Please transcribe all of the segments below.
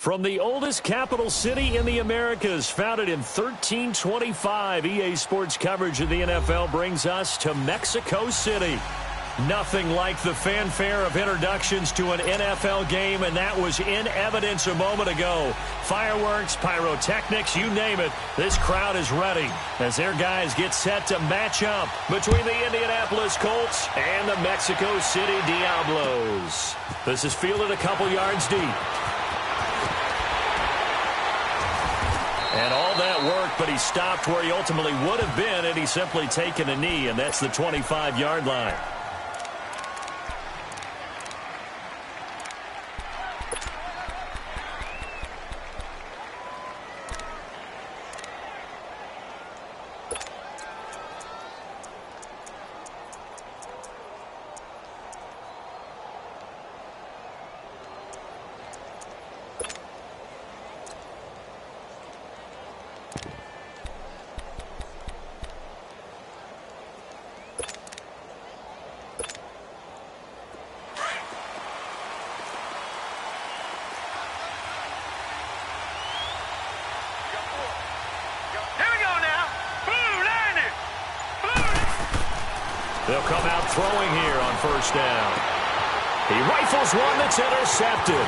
From the oldest capital city in the Americas, founded in 1325, EA Sports coverage of the NFL brings us to Mexico City. Nothing like the fanfare of introductions to an NFL game, and that was in evidence a moment ago. Fireworks, pyrotechnics, you name it, this crowd is ready as their guys get set to match up between the Indianapolis Colts and the Mexico City Diablos. This is fielded a couple yards deep. And all that work, but he stopped where he ultimately would have been had he simply taken a knee, and that's the 25-yard line. They'll come out throwing here on first down. He rifles one that's intercepted.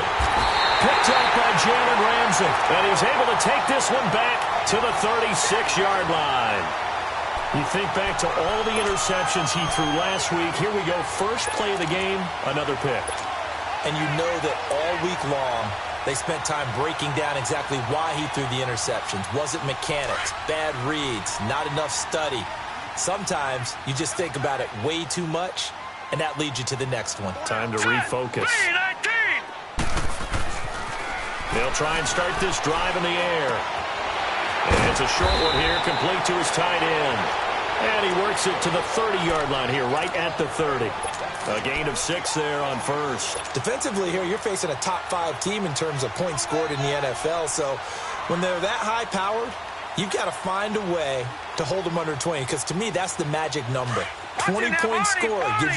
Picked up by Jalen Ramsey. And he's able to take this one back to the 36-yard line. You think back to all the interceptions he threw last week. Here we go. First play of the game, another pick. And you know that all week long, they spent time breaking down exactly why he threw the interceptions. Was it mechanics, bad reads, not enough study? Sometimes you just think about it way too much, and that leads you to the next one. Time to refocus. They'll try and start this drive in the air. And it's a short one here, complete to his tight end. And he works it to the 30-yard line here, right at the 30. A gain of 6 there on first. Defensively here, you're facing a top-5 team in terms of points scored in the NFL. So when they're that high-powered, you've got to find a way to hold them under 20, because to me, that's the magic number. 20 points scored, you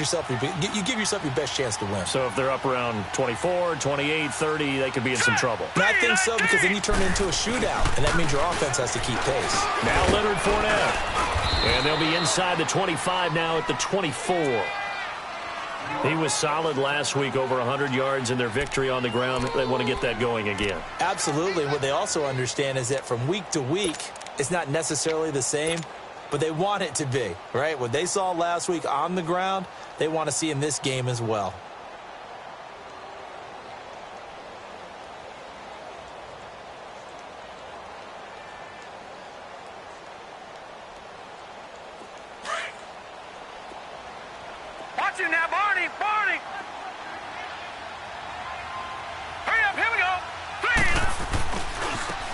give yourself your best chance to win. So if they're up around 24, 28, 30, they could be in some trouble. And I think so, because then you turn it into a shootout, and that means your offense has to keep pace. Now Leonard Fournette. And they'll be inside the 25 now at the 24. He was solid last week, over 100 yards in their victory on the ground. They want to get that going again. Absolutely. What they also understand is that from week to week, it's not necessarily the same, but they want it to be, right? What they saw last week on the ground, they want to see in this game as well. Watch it now, Barney! Hurry up, here we go!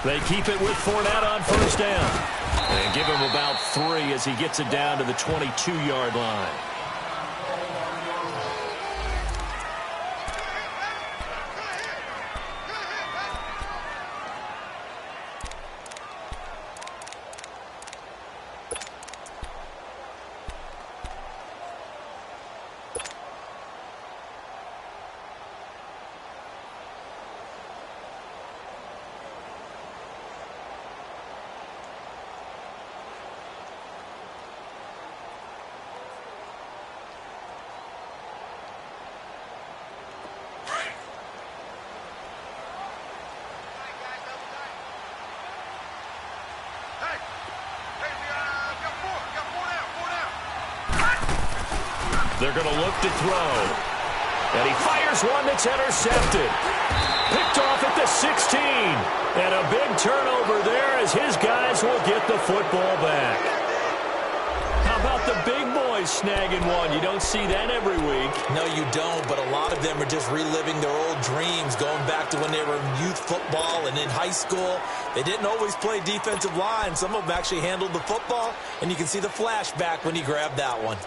They keep it with Fournette on first down. And give him about 3 as he gets it down to the 22-yard line. They're going to look to throw. And he fires one that's intercepted. Picked off at the 16. And a big turnover there as his guys will get the football back. How about the big boys snagging one? You don't see that every week. No, you don't, but a lot of them are just reliving their old dreams, going back to when they were in youth football and in high school. They didn't always play defensive line. Some of them actually handled the football, and you can see the flashback when he grabbed that one.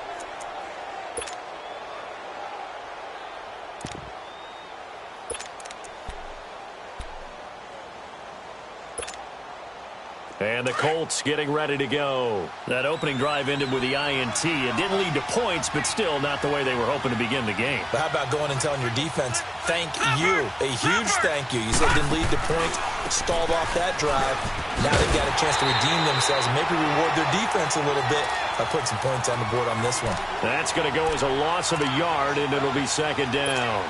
And the Colts getting ready to go. That opening drive ended with the INT. It didn't lead to points, but still not the way they were hoping to begin the game. But how about going and telling your defense, thank you, a huge thank you. You said it didn't lead to points, stalled off that drive. Now they've got a chance to redeem themselves and maybe reward their defense a little bit by putting some points on the board on this one. That's going to go as a loss of a yard, and it'll be second down.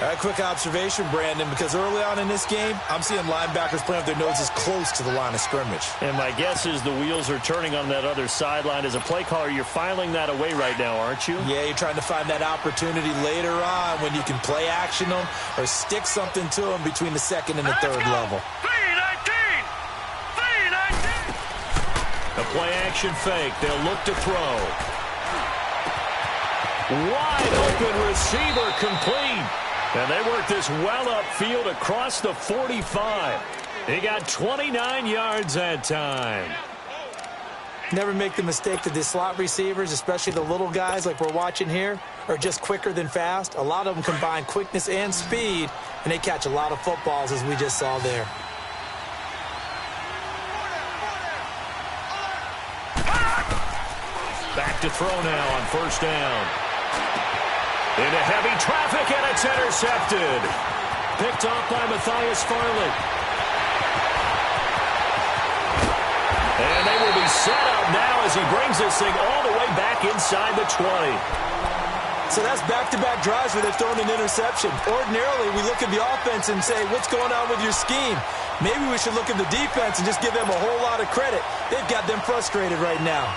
All right, quick observation, Brandon, because early on in this game, I'm seeing linebackers playing with their noses close to the line of scrimmage. And my guess is the wheels are turning on that other sideline. As a play caller, you're filing that away right now, aren't you? Yeah, you're trying to find that opportunity later on when you can play action them or stick something to them between the second and the third level. A play-action fake. They'll look to throw. Wide open receiver complete. And they work this well upfield across the 45. He got 29 yards that time. Never make the mistake that the slot receivers, especially the little guys like we're watching here, are just quicker than fast. A lot of them combine quickness and speed, and they catch a lot of footballs, as we just saw there. Back to throw now on first down. Into heavy traffic, and it's intercepted. Picked off by Matthias Farley. And they will be set up now as he brings this thing all the way back inside the 20. So that's back-to-back drives where they've thrown an interception. Ordinarily, we look at the offense and say, what's going on with your scheme? Maybe we should look at the defense and just give them a whole lot of credit. They've got them frustrated right now.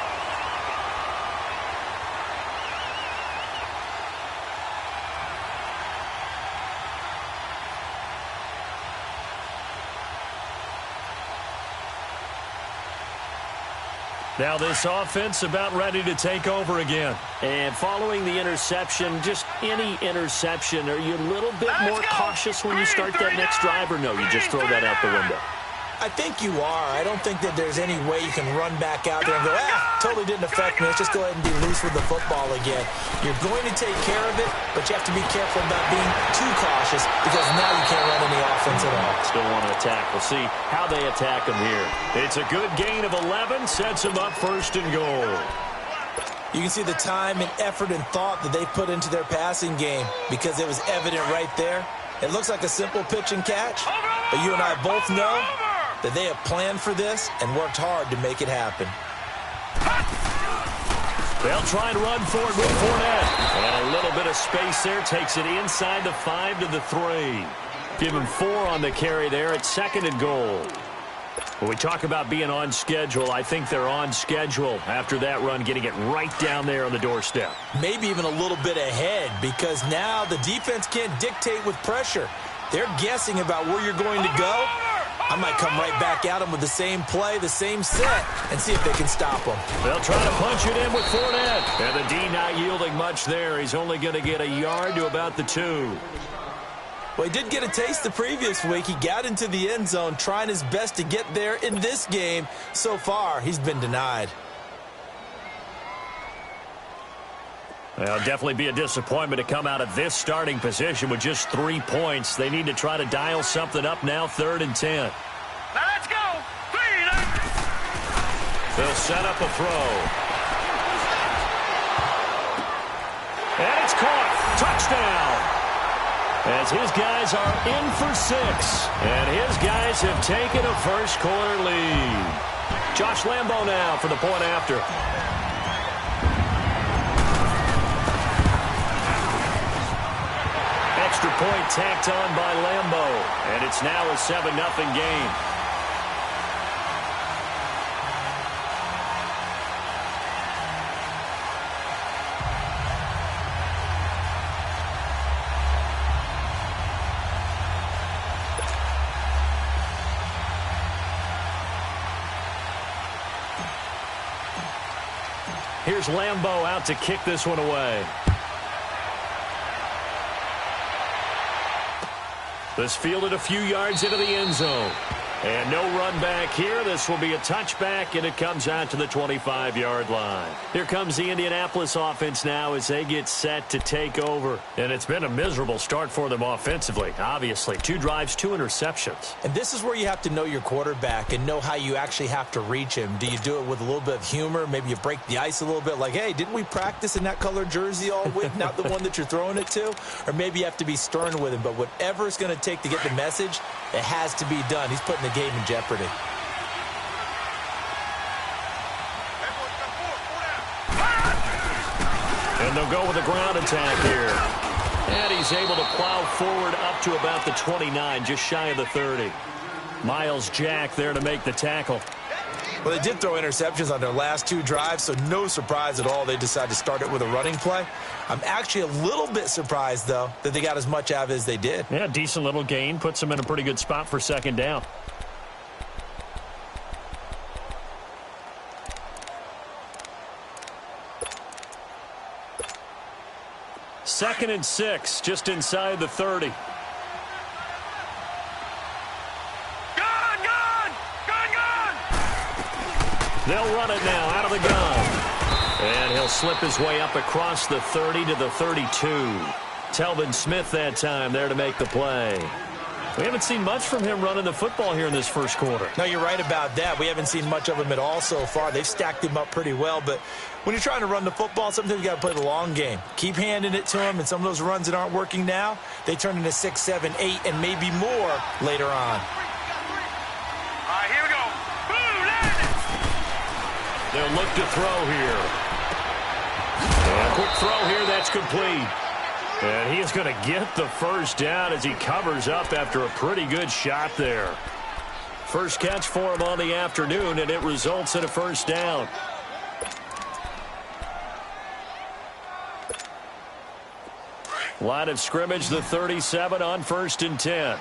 Now this offense about ready to take over again. And following the interception, just any interception, are you a little bit more cautious when you start that next drive, or no, you just throw that out the window? I think you are. I don't think that there's any way you can run back out there and go, totally didn't affect me. Let's just go ahead and be loose with the football again. You're going to take care of it, but you have to be careful about being too cautious because now you can't run any offense at all. Still want to attack. We'll see how they attack them here. It's a good gain of 11, sets them up first and goal. You can see the time and effort and thought that they put into their passing game because it was evident right there. It looks like a simple pitch and catch, but you and I both know that they have planned for this and worked hard to make it happen. They'll try and run for it with Fournette. And a little bit of space there takes it inside the 5 to the 3. Give him 4 on the carry there at second and goal. When we talk about being on schedule, I think they're on schedule after that run, getting it right down there on the doorstep. Maybe even a little bit ahead because now the defense can't dictate with pressure. They're guessing about where you're going to go. I might come right back at them with the same play, the same set, and see if they can stop them. They'll try to punch it in with Fournette. And the D not yielding much there. He's only going to get a yard to about the 2. Well, he did get a taste the previous week. He got into the end zone trying his best to get there in this game. So far, he's been denied. Well, definitely be a disappointment to come out of this starting position with just 3 points. They need to try to dial something up now, 3rd and 10. Now let's go. 3, 9. They'll set up a throw. And it's caught. Touchdown. As his guys are in for 6. And his guys have taken a first-quarter lead. Josh Lambo now for the point after. Extra point tacked on by Lambo. And it's now a 7-0 game. Here's Lambo out to kick this one away. This fielded a few yards into the end zone. And no run back here. This will be a touchback, and it comes out to the 25-yard line. Here comes the Indianapolis offense now as they get set to take over. And it's been a miserable start for them offensively, obviously. 2 drives, 2 interceptions. And this is where you have to know your quarterback and know how you actually have to reach him. Do you do it with a little bit of humor? Maybe you break the ice a little bit like, hey, didn't we practice in that colored jersey all week, not the one that you're throwing it to? Or maybe you have to be stern with him. But whatever it's going to take to get the message, it has to be done. He's putting the game in jeopardy. And they'll go with a ground attack here. And he's able to plow forward up to about the 29, just shy of the 30. Miles Jack there to make the tackle. Well, they did throw interceptions on their last 2 drives, so no surprise at all they decided to start it with a running play. I'm actually a little bit surprised, though, that they got as much out of it as they did. Yeah, decent little gain. Puts them in a pretty good spot for second down. Second and 6, just inside the 30. They'll run it now out of the gun. And he'll slip his way up across the 30 to the 32. Telvin Smith that time there to make the play. We haven't seen much from him running the football here in this first quarter. No, you're right about that. We haven't seen much of him at all so far. They've stacked him up pretty well. But when you're trying to run the football, sometimes you got to play the long game. Keep handing it to him, and some of those runs that aren't working now, they turn into 6, 7, 8, and maybe more later on. All right, here we go. Boom, landed. They'll look to throw here. And a quick throw here, that's complete. And he is going to get the first down as he covers up after a pretty good shot there. First catch for him on the afternoon, and it results in a first down. Line of scrimmage, the 37 on 1st and 10.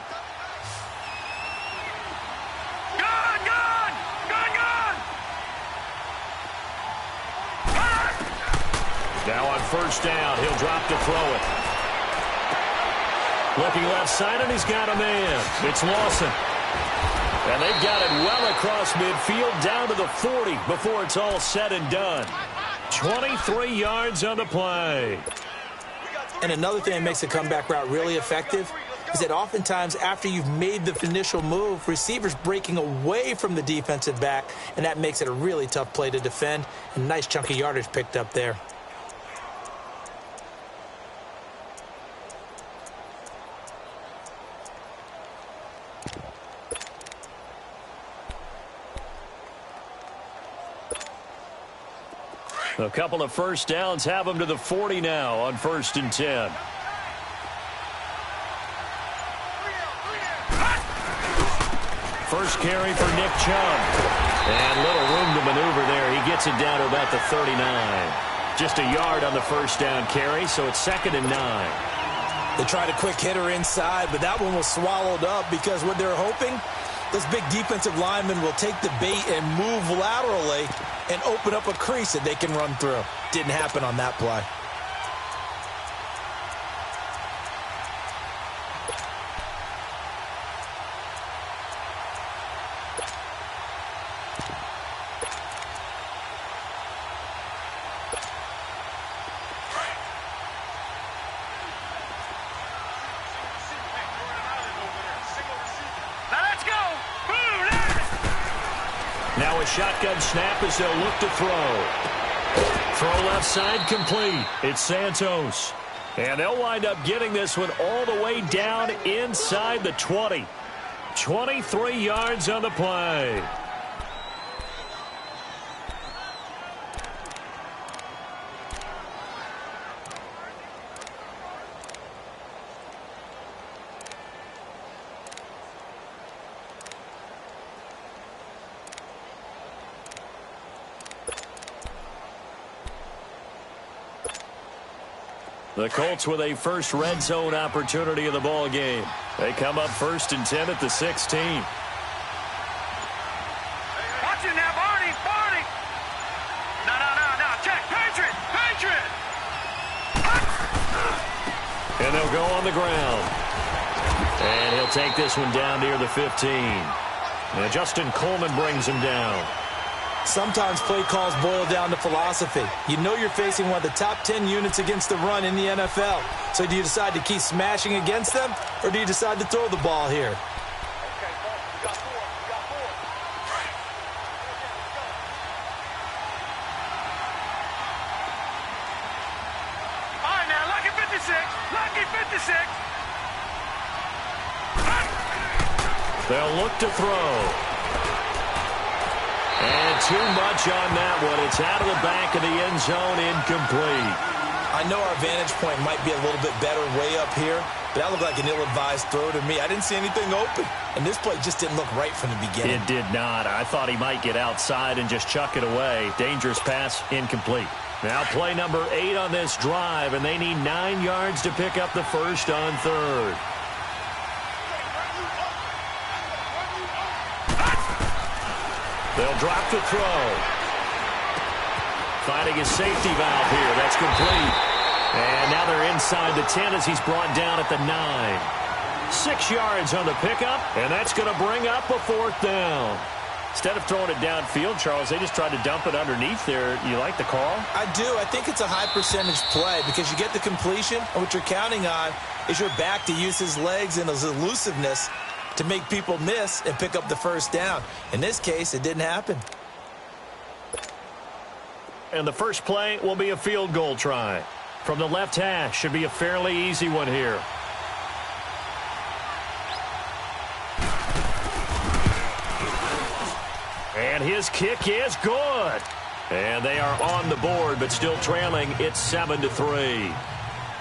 Now on first down, he'll drop to throw it. Looking left side, and he's got a man. It's Lawson. And they've got it well across midfield down to the 40 before it's all said and done. 23 yards on the play. And another thing that makes a comeback route really effective is that oftentimes after you've made the initial move, receivers breaking away from the defensive back, and that makes it a really tough play to defend. And nice chunky yardage picked up there. A couple of first downs have them to the 40 now on 1st and 10. First carry for Nick Chubb. And little room to maneuver there. He gets it down to about the 39. Just a yard on the first down carry, so it's 2nd and 9. They tried a quick hitter inside, but that one was swallowed up because what they're hoping, those big defensive linemen will take the bait and move laterally and open up a crease that they can run through. Didn't happen on that play. Now a shotgun snap as they'll look to throw. Throw left side complete. It's Santos. And they'll wind up getting this one all the way down inside the 20. 23 yards on the play. The Colts with a first red zone opportunity of the ball game. They come up 1st and 10 at the 16. Watch it now, Barney. No. Check. Patriot. And they'll go on the ground. And he'll take this one down near the 15. And Justin Coleman brings him down. Sometimes play calls boil down to philosophy. You know you're facing one of the top 10 units against the run in the NFL. So do you decide to keep smashing against them, or do you decide to throw the ball here? They'll look to throw. And too much on that one. It's out of the back of the end zone, incomplete. I know our vantage point might be a little bit better way up here, but that looked like an ill-advised throw to me. I didn't see anything open, and this play just didn't look right from the beginning. It did not. I thought he might get outside and just chuck it away. Dangerous pass, incomplete. Now play number 8 on this drive, and they need 9 yards to pick up the first on third. They'll drop the throw. Finding his safety valve here. That's complete. And now they're inside the 10 as he's brought down at the 9. 6 yards on the pickup, and that's going to bring up a 4th down. Instead of throwing it downfield, Charles, they just tried to dump it underneath there. You like the call? I do. I think it's a high percentage play because you get the completion, and what you're counting on is your back to use his legs and his elusiveness to make people miss and pick up the first down. In this case, it didn't happen. And the first play will be a field goal try. From the left hash, should be a fairly easy one here. And his kick is good. And they are on the board, but still trailing. It's 7-3.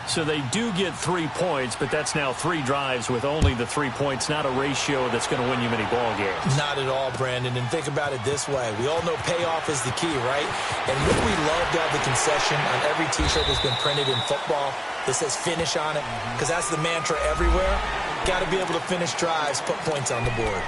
So they do get 3 points, but that's now 3 drives with only the 3 points, not a ratio that's going to win you many ball games. Not at all, Brandon. And think about it this way. We all know payoff is the key, right? And wouldn't we love to have the concession on every T-shirt that's been printed in football that says finish on it? Because that's the mantra everywhere. Got to be able to finish drives, put points on the board.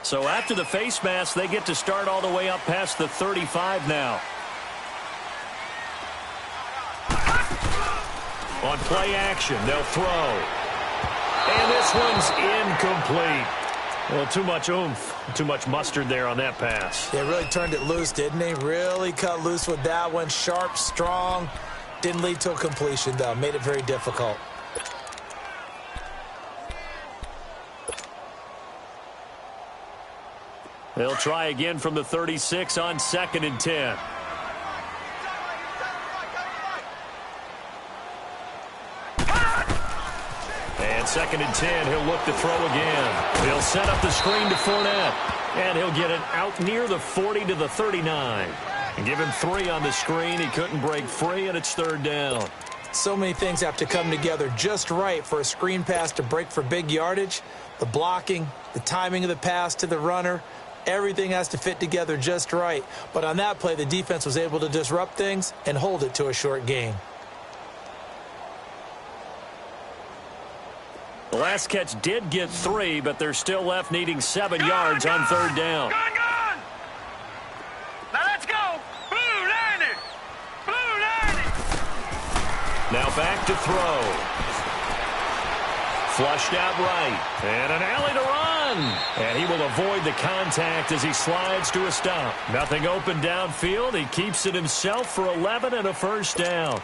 So after the face mask, they get to start all the way up past the 35 now. On play action, they'll throw. And this one's incomplete. Well, too much oomph, too much mustard there on that pass. They really turned it loose, didn't they? Really cut loose with that one. Sharp, strong. Didn't lead to a completion, though. Made it very difficult. They'll try again from the 36 on 2nd and 10. And 2nd and 10, he'll look to throw again. He'll set up the screen to Fournette. And he'll get it out near the 40 to the 39. And give him 3 on the screen. He couldn't break free, and it's 3rd down. So many things have to come together just right for a screen pass to break for big yardage. The blocking, the timing of the pass to the runner. Everything has to fit together just right. But on that play, the defense was able to disrupt things and hold it to a short gain. The last catch did get 3, but they're still left needing 7 yards on 3rd down. Gone! Now let's go! Blue 90! Blue 90! Now back to throw. Flushed out right. And an alley to run. And he will avoid the contact as he slides to a stop. Nothing open downfield. He keeps it himself for 11 and a first down.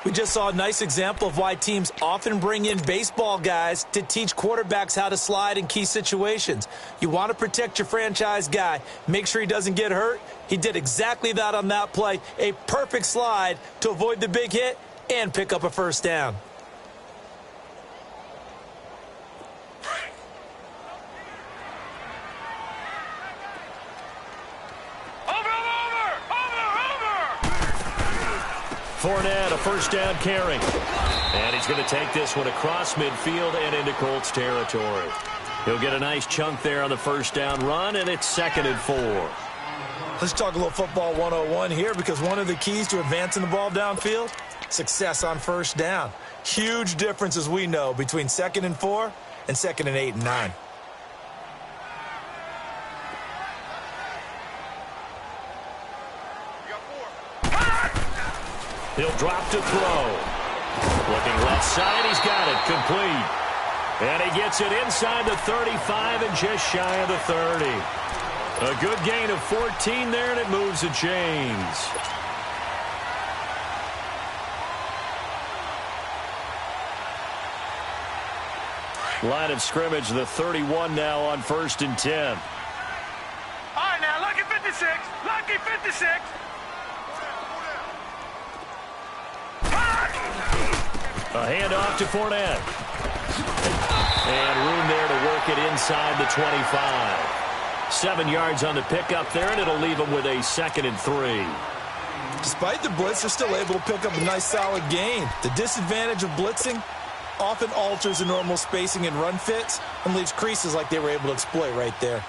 We just saw a nice example of why teams often bring in baseball guys to teach quarterbacks how to slide in key situations. You want to protect your franchise guy. Make sure he doesn't get hurt. He did exactly that on that play. A perfect slide to avoid the big hit and pick up a first down. Fournette, a first down carry. And he's going to take this one across midfield and into Colts territory. He'll get a nice chunk there on the first down run, and it's 2nd and 4. Let's talk a little football 101 here, because one of the keys to advancing the ball downfield, success on first down. Huge difference, as we know, between 2nd and 4 and 2nd and 8 and 9. He'll drop to throw. Looking left side, he's got it, complete. And he gets it inside the 35 and just shy of the 30. A good gain of 14 there, and it moves the chains. Line of scrimmage, the 31 now on 1st and 10. All right, now, lucky 56. Lucky 56. A handoff to Fournette. And room there to work it inside the 25. 7 yards on the pickup there, and it'll leave them with a 2nd and 3. Despite the blitz, they're still able to pick up a nice solid gain. The disadvantage of blitzing often alters the normal spacing and run fits and leaves creases like they were able to exploit right there.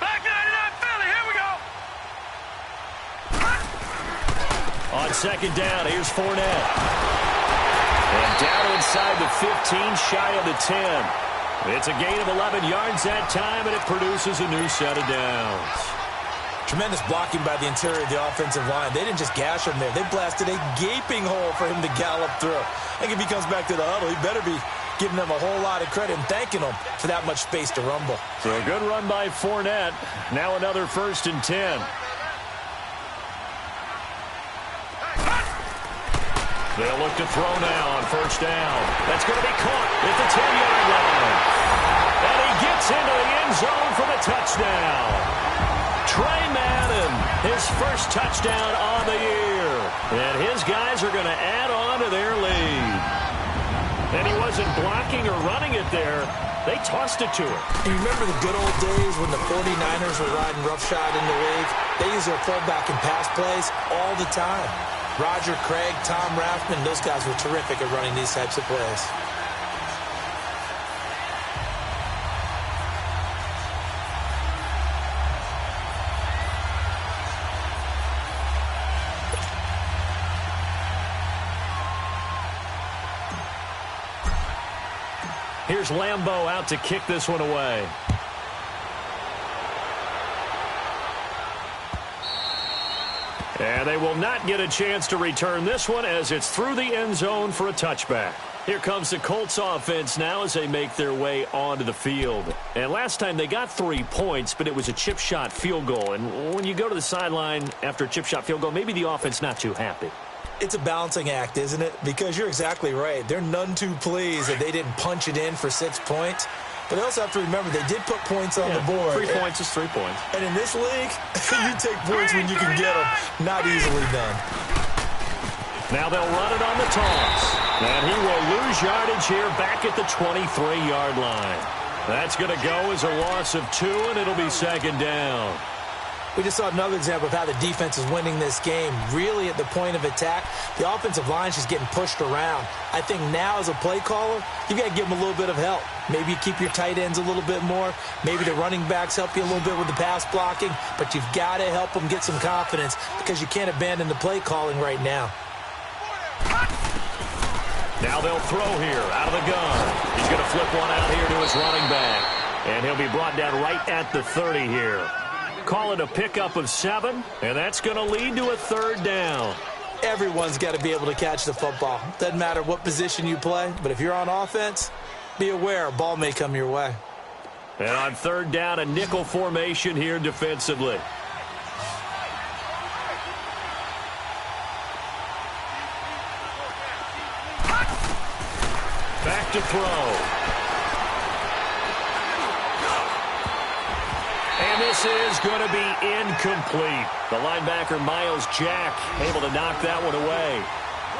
Back 99 Philly, here we go. On 2nd down, here's Fournette. And down inside the 15, shy of the 10. It's a gain of 11 yards that time, and it produces a new set of downs. Tremendous blocking by the interior of the offensive line. They didn't just gash him there. They blasted a gaping hole for him to gallop through. I think if he comes back to the huddle, he better be giving them a whole lot of credit and thanking them for that much space to rumble. So a good run by Fournette. Now another 1st and 10. They'll look to throw now on 1st down. That's going to be caught at the 10-yard line. And he gets into the end zone for the touchdown. Trey Madden, his first touchdown on the year. And his guys are going to add on to their lead. And he wasn't blocking or running it there. They tossed it to him. You remember the good old days when the 49ers were riding roughshod in the league? They used their fullback in pass plays all the time. Roger Craig, Tom Rathman, those guys were terrific at running these types of plays. Here's Lambeau out to kick this one away. And they will not get a chance to return this one as it's through the end zone for a touchback. Here comes the Colts offense now as they make their way onto the field. And last time they got 3 points, but it was a chip shot field goal. And when you go to the sideline after a chip shot field goal, maybe the offense not too happy. It's a balancing act, isn't it? Because you're exactly right. They're none too pleased that they didn't punch it in for 6 points. But they also have to remember they did put points on the board. 3 points is 3 points. And in this league, you take points when you can get them. Not easily done. Now they'll run it on the toss. And he will lose yardage here back at the 23-yard line. That's going to go as a loss of 2, and it'll be 2nd down. We just saw another example of how the defense is winning this game. Really at the point of attack, the offensive line is just getting pushed around. I think now as a play caller, you got to give them a little bit of help. Maybe you keep your tight ends a little bit more. Maybe the running backs help you a little bit with the pass blocking. But you've got to help them get some confidence because you can't abandon the play calling right now. Now they'll throw here out of the gun. He's going to flip one out here to his running back. And he'll be brought down right at the 30 here. Call it a pickup of 7, and that's going to lead to a 3rd down. Everyone's got to be able to catch the football. Doesn't matter what position you play, but if you're on offense, be aware a ball may come your way. And on 3rd down, a nickel formation here defensively. Back to throw. And this is going to be incomplete. The linebacker, Miles Jack, able to knock that one away.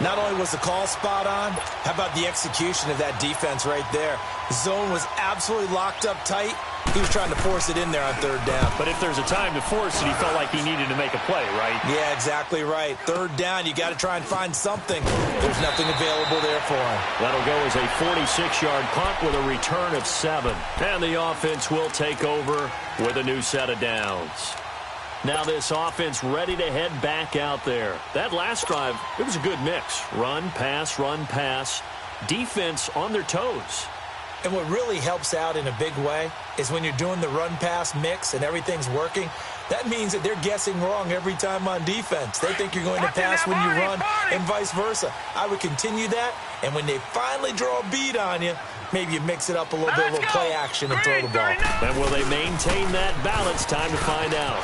Not only was the call spot on, how about the execution of that defense right there? The zone was absolutely locked up tight. He was trying to force it in there on third down. But if there's a time to force it, he felt like he needed to make a play, right? Yeah, exactly right. Third down, you got to try and find something. There's nothing available there for him. That'll go as a 46-yard punt with a return of 7. And the offense will take over with a new set of downs. Now this offense ready to head back out there. That last drive, it was a good mix. Run, pass, defense on their toes. And what really helps out in a big way is when you're doing the run-pass mix and everything's working, that means that they're guessing wrong every time on defense. They think you're going to pass when you run and vice versa. I would continue that, and when they finally draw a beat on you, maybe you mix it up a little bit, a little play action and throw the ball. And will they maintain that balance? Time to find out.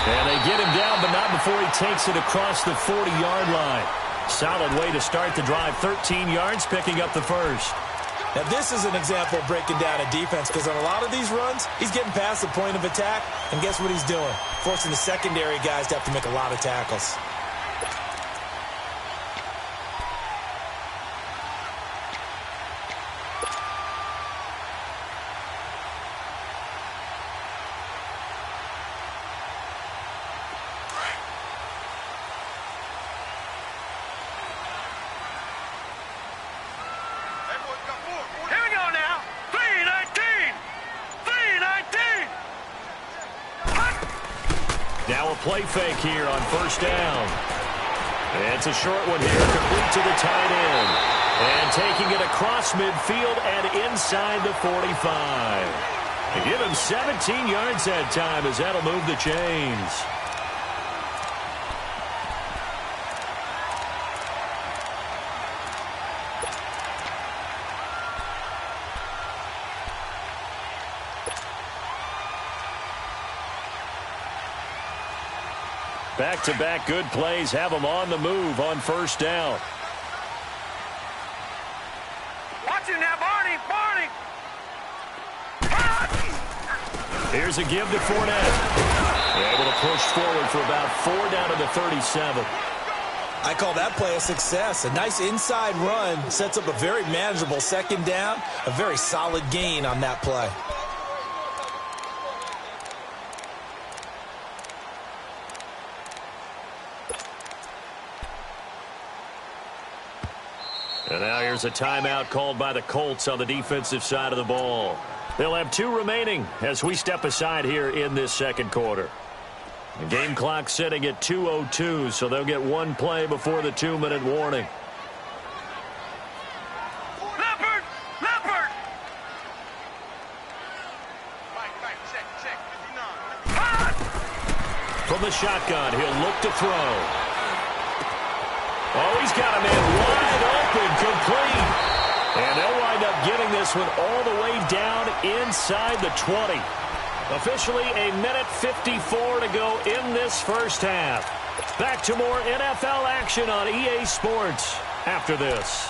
And they get him down, but not before he takes it across the 40-yard line. Solid way to start the drive. 13 yards, picking up the first. Now, this is an example of breaking down a defense because on a lot of these runs, he's getting past the point of attack, and guess what he's doing? Forcing the secondary guys to have to make a lot of tackles. Now a play fake here on first down. It's a short one here, complete to the tight end. And taking it across midfield and inside the 45. They give him 17 yards that time as that'll move the chains. Back-to-back good plays have them on the move on first down. Watch him now, Barney! Here's a give to Fournette. Able to push forward for about 4 down to the 37. I call that play a success. A nice inside run sets up a very manageable second down. A very solid gain on that play. And now here's a timeout called by the Colts on the defensive side of the ball. They'll have 2 remaining as we step aside here in this second quarter. The game clock sitting at 2:02, so they'll get 1 play before the 2-minute warning. Leopard! From the shotgun, he'll look to throw. Oh, he's got a man wide open, complete. And they'll wind up getting this one all the way down inside the 20. Officially a minute 54 to go in this first half. Back to more NFL action on EA Sports after this.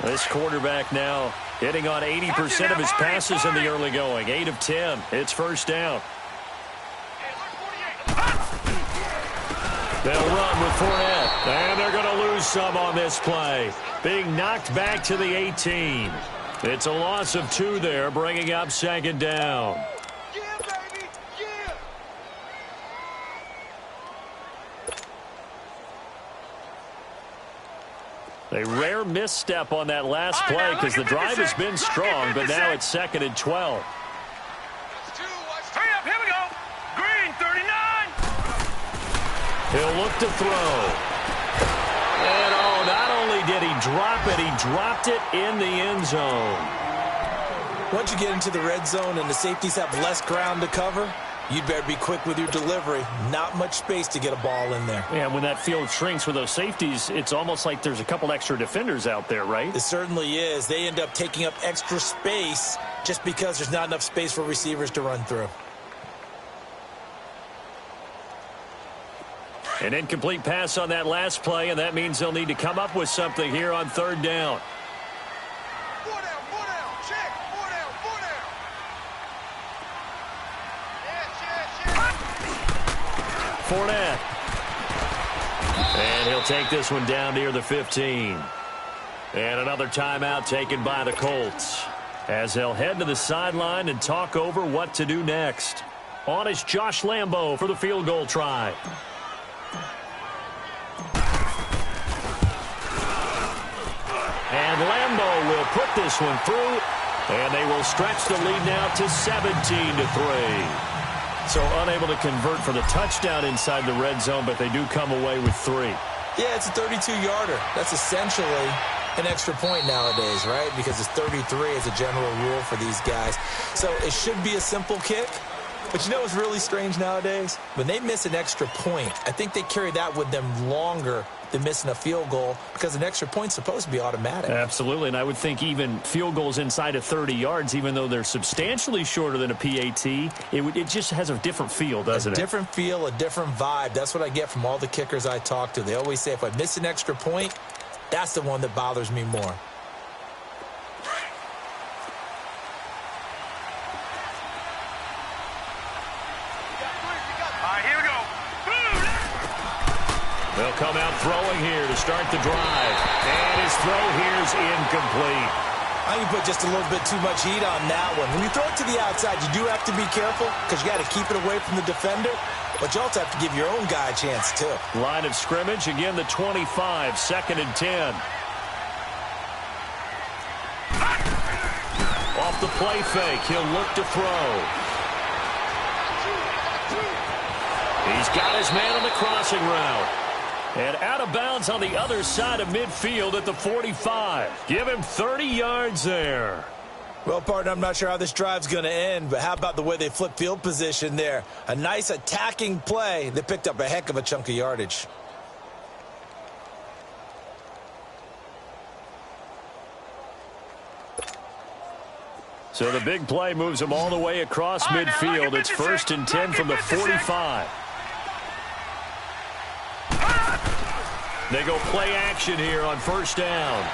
This quarterback now hitting on 80% of his passes in the early going. 8 of 10. It's first down. They'll run with Fournette. And they're going to lose some on this play. Being knocked back to the 18. It's a loss of 2 there, bringing up second down. A rare misstep on that last play because the drive has been strong, but now it's 2nd and 12. Hurry up, here we go. Green, 39. He'll look to throw. And, oh, not only did he drop it, he dropped it in the end zone. Once you get into the red zone and the safeties have less ground to cover, you'd better be quick with your delivery. Not much space to get a ball in there. Yeah, when that field shrinks with those safeties, it's almost like there's a couple extra defenders out there, right? It certainly is. They end up taking up extra space just because there's not enough space for receivers to run through. An incomplete pass on that last play, and that means they'll need to come up with something here on third down. Four down, check, four down. Yes. Fournette. And he'll take this one down near the 15. And another timeout taken by the Colts, as they'll head to the sideline and talk over what to do next. On is Josh Lambo for the field goal try. And Lambo will put this one through, and they will stretch the lead now to 17-3. So unable to convert for the touchdown inside the red zone, but they do come away with 3. Yeah, it's a 32-yarder. That's essentially an extra point nowadays, right? Because it's 33 as a general rule for these guys. So it should be a simple kick. But you know what's really strange nowadays? When they miss an extra point, I think they carry that with them longer than missing a field goal, because an extra point's supposed to be automatic. Absolutely, and I would think even field goals inside of 30 yards, even though they're substantially shorter than a PAT, it just has a different feel, doesn't it? A different feel, a different vibe. That's what I get from all the kickers I talk to. They always say, if I miss an extra point, that's the one that bothers me more. They'll come out throwing here to start the drive. And his throw here is incomplete. I think you put just a little bit too much heat on that one. When you throw it to the outside, you do have to be careful because you got to keep it away from the defender. But you also have to give your own guy a chance, too. Line of scrimmage, again, the 25, 2nd and 10. Off the play fake, he'll look to throw. He's got his man on the crossing route. And out of bounds on the other side of midfield at the 45. Give him 30 yards there. Well, partner, I'm not sure how this drive's going to end, but how about the way they flip field position there? A nice attacking play that picked up a heck of a chunk of yardage. So the big play moves them all the way across midfield. It's 1st and 10 from the 45. They go play action here on 1st down.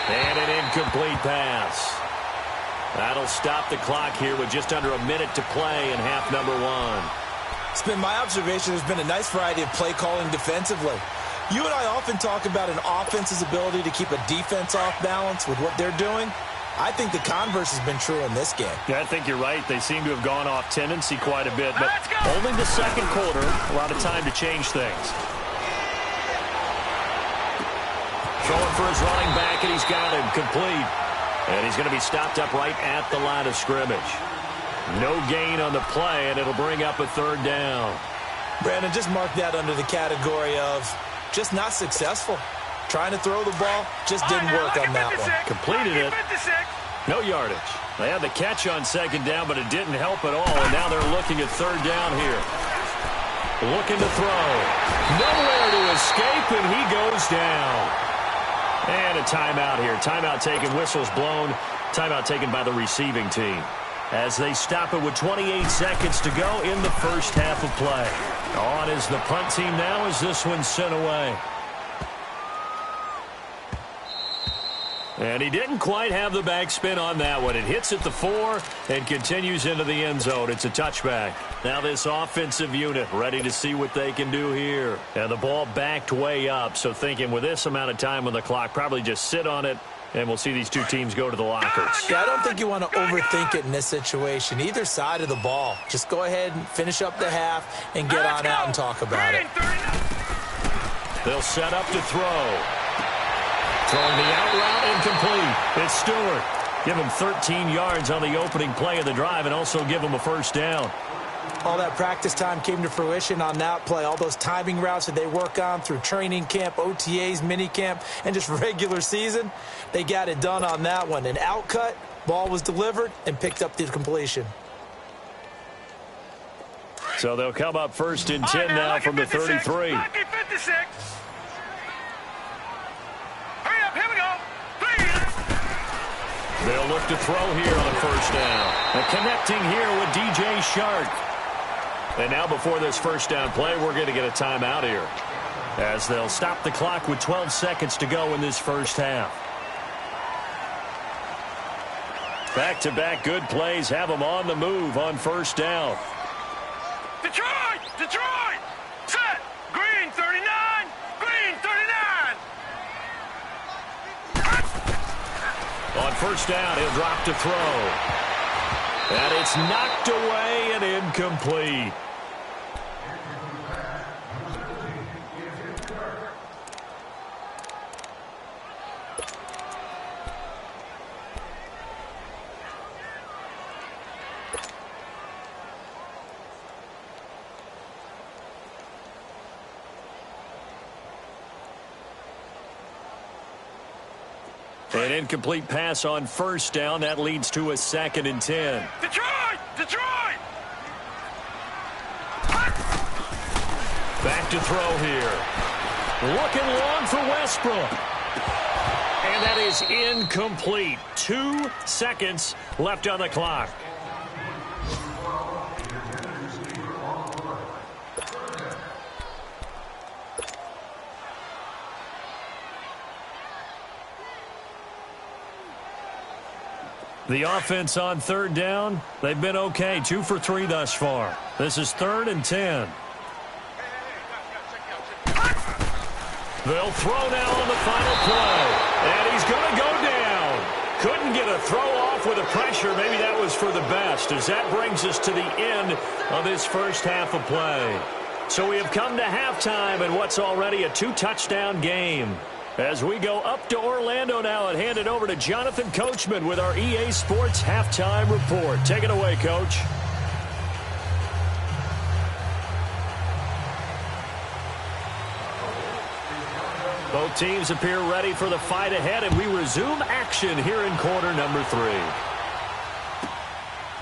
And an incomplete pass. That'll stop the clock here with just under a minute to play in half number 1. It's been my observation there's been a nice variety of play calling defensively. You and I often talk about an offense's ability to keep a defense off balance with what they're doing. I think the converse has been true in this game. Yeah, I think you're right. They seem to have gone off tendency quite a bit, but only the 2nd quarter, a lot of time to change things. Throwing for his running back, and he's got him complete. And he's going to be stopped up right at the line of scrimmage. No gain on the play, and it'll bring up a 3rd down. Brandon, just mark that under the category of just not successful. Trying to throw the ball just didn't work on that one. Completed it. No yardage. They had the catch on 2nd down, but it didn't help at all. And now they're looking at 3rd down here. Looking to throw. Nowhere to escape, and he goes down. And a timeout here. Timeout taken, whistles blown. Timeout taken by the receiving team, as they stop it with 28 seconds to go in the first half of play. On is the punt team now as this one's sent away. And he didn't quite have the backspin on that one. It hits at the 4 and continues into the end zone. It's a touchback. Now this offensive unit ready to see what they can do here. And the ball backed way up, so thinking with this amount of time on the clock, probably just sit on it, and we'll see these two teams go to the lockers. Yeah, I don't think you want to overthink it in this situation. Either side of the ball. Just go ahead and finish up the half and get on out and talk about it. They'll set up to throw. Throwing the out route incomplete. It's Stewart. Give him 13 yards on the opening play of the drive and also give him a 1st down. All that practice time came to fruition on that play. All those timing routes that they work on through training camp, OTAs, minicamp, and just regular season, they got it done on that one. An outcut, ball was delivered, and picked up the completion. So they'll come up 1st and 10 now from the 33. They'll look to throw here on 1st down. And connecting here with DJ Shark. And now before this 1st down play, we're going to get a timeout here. as they'll stop the clock with 12 seconds to go in this first half. Back-to-back good plays have them on the move on first down. Detroit! Detroit! Set! Green 39! Green 39! On first down, he'll drop to throw. And it's knocked away and incomplete. An incomplete pass on first down. That leads to a 2nd and 10. Detroit! Detroit! Back to throw here. Looking long for Westbrook. And that is incomplete. 2 seconds left on the clock. The offense on third down, they've been okay. 2 for 3 thus far. This is 3rd and 10. They'll throw now on the final play. And he's going to go down. Couldn't get a throw off with the pressure. Maybe that was for the best, as that brings us to the end of this first half of play. So we have come to halftime in what's already a 2-touchdown game. As we go up to Orlando now and hand it over to Jonathan Coachman with our EA Sports Halftime Report. Take it away, Coach. Both teams appear ready for the fight ahead, and we resume action here in quarter number 3.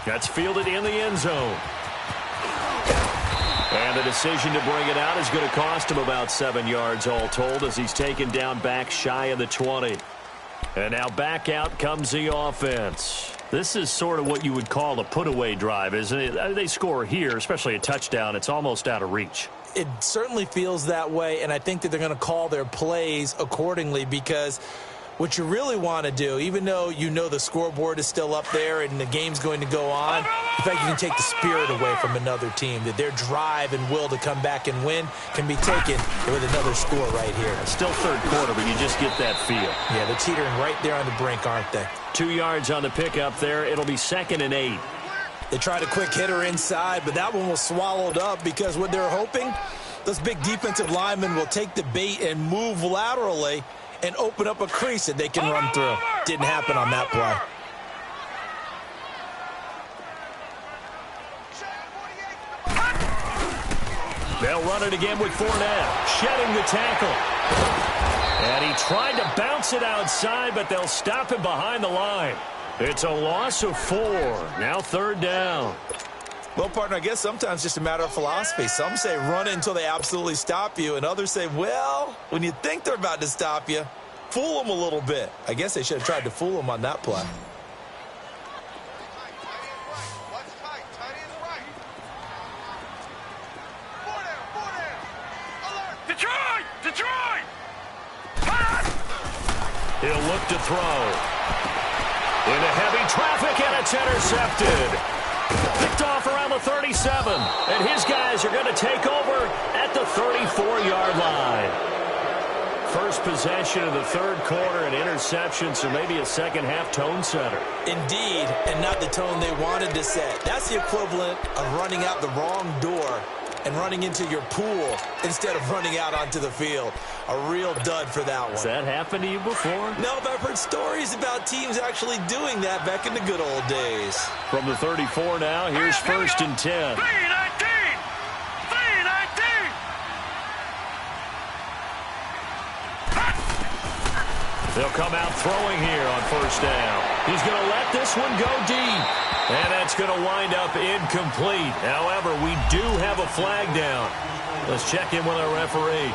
That's fielded in the end zone. And the decision to bring it out is going to cost him about 7 yards all told, as he's taken down back shy of the 20. And now back out comes the offense. This is sort of what you would call a put-away drive, isn't it? They score here, especially a touchdown. It's almost out of reach. It certainly feels that way, and I think that they're going to call their plays accordingly, because what you really want to do, even though you know the scoreboard is still up there and the game's going to go on, in fact, you can take the spirit away from another team, that their drive and will to come back and win can be taken with another score right here. It's still third quarter, but you just get that feel. Yeah, they're teetering right there on the brink, aren't they? 2 yards on the pickup there. It'll be 2nd and 8. They tried a quick hitter inside, but that one was swallowed up, because what they're hoping, those big defensive linemen will take the bait and move laterally and open up a crease that they can run through. Didn't happen on that play. They'll run it again with Fournette, shedding the tackle. And he tried to bounce it outside, but they'll stop him behind the line. It's a loss of 4. Now 3rd down. Well, partner, I guess sometimes it's just a matter of philosophy. Some say run it until they absolutely stop you, and others say, well, when you think they're about to stop you, fool them a little bit. I guess they should have tried to fool them on that play. Detroit! Detroit! He'll look to throw. Into heavy traffic, and it's intercepted. Picked off around the 37, and his guys are going to take over at the 34-yard line. First possession of the third quarter, an interception, so maybe a second-half tone setter. Indeed, and not the tone they wanted to set. That's the equivalent of running out the wrong door and running into your pool instead of running out onto the field. A real dud for that one. Has that happened to you before? No, but I've heard stories about teams actually doing that back in the good old days. From the 34 now, here's 1st and 10. 3-19! 3-19! They'll come out throwing here on 1st down. He's going to let this one go deep. And that's going to wind up incomplete. However, we do have a flag down. Let's check in with our referee.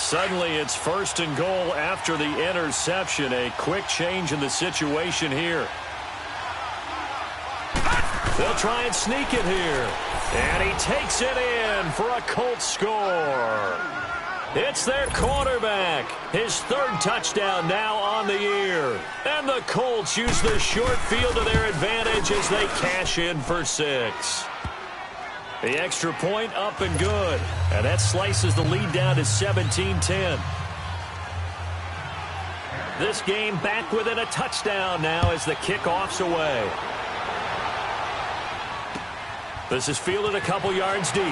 Suddenly it's 1st and goal after the interception. A quick change in the situation here. They'll try and sneak it here. And he takes it in for a Colts score. It's their quarterback. His 3rd touchdown now on the year. And the Colts use the short field to their advantage as they cash in for 6. The extra point up and good. And that slices the lead down to 17-10. This game back within a touchdown now as the kickoff's away. This is fielded a couple yards deep.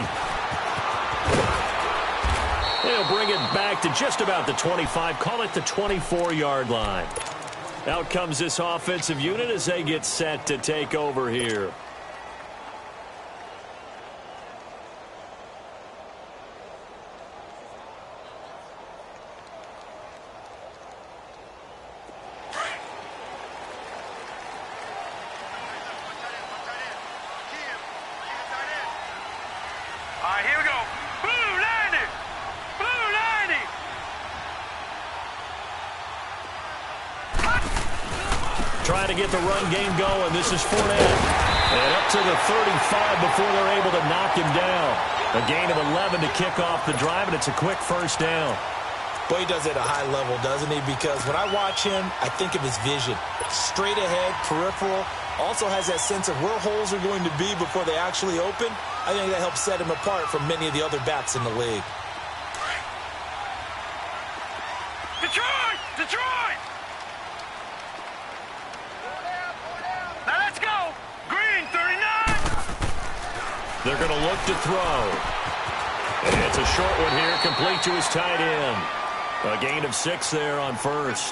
They'll bring it back to just about the 25, call it the 24-yard line. Out comes this offensive unit as they get set to take over here. Here we go. Blue 90. Blue 90. Trying to get the run game going. This is Fournette. And up to the 35 before they're able to knock him down. A gain of 11 to kick off the drive, and it's a quick 1st down. Boy, he does it at a high level, doesn't he? Because when I watch him, I think of his vision. Straight ahead, peripheral. Also has that sense of where holes are going to be before they actually open. I think that helps set him apart from many of the other backs in the league. Detroit! Detroit! Now let's go. Green 39. They're going to look to throw. And it's a short one here, complete to his tight end. A gain of 6 there on 1st.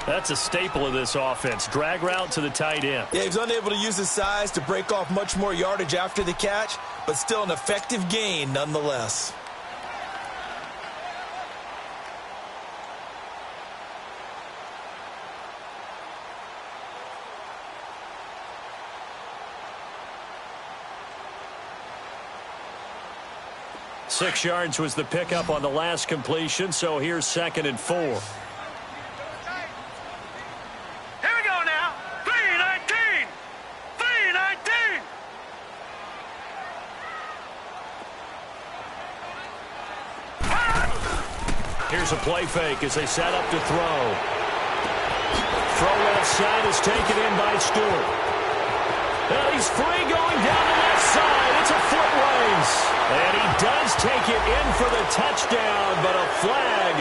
That's a staple of this offense. Drag route to the tight end. Yeah, he was unable to use his size to break off much more yardage after the catch, but still an effective gain nonetheless. Six yards was the pickup on the last completion, so here's 2nd and 4. Here we go now. 319. 319. Here's a play fake as they set up to throw. Throw left side is taken in by Stewart. And he's free going down the left side. It's a foot race. And he does take it in for the touchdown, but a flag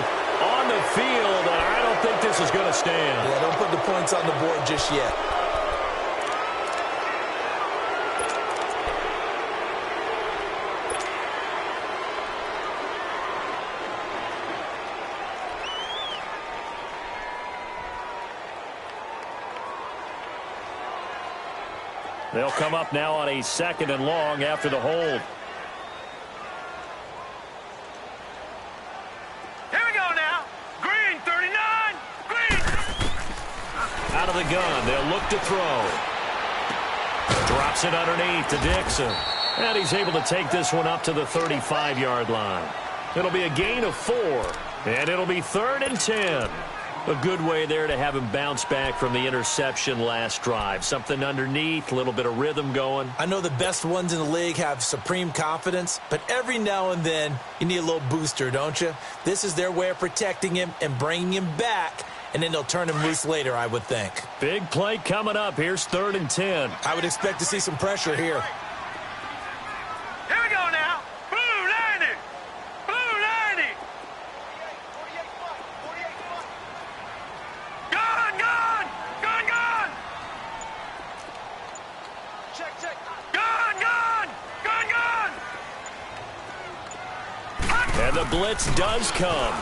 on the field, and I don't think this is going to stand. Yeah, don't put the points on the board just yet. They'll come up now on a 2nd and long after the hold. Here we go now. Green 39. Green. Out of the gun, they'll look to throw. Drops it underneath to Dixon. And he's able to take this one up to the 35-yard line. It'll be a gain of 4, and it'll be 3rd and 10. A good way there to have him bounce back from the interception last drive. Something underneath, a little bit of rhythm going. I know the best ones in the league have supreme confidence, but every now and then you need a little booster, don't you? This is their way of protecting him and bringing him back, and then they'll turn him loose later, I would think. Big play coming up. Here's 3rd and 10. I would expect to see some pressure here. Here we go now. Blue 90. Blue 90. Gone, gone. Gone, gone. Check, check. Gone, gone. Gone, gone. And the blitz does come.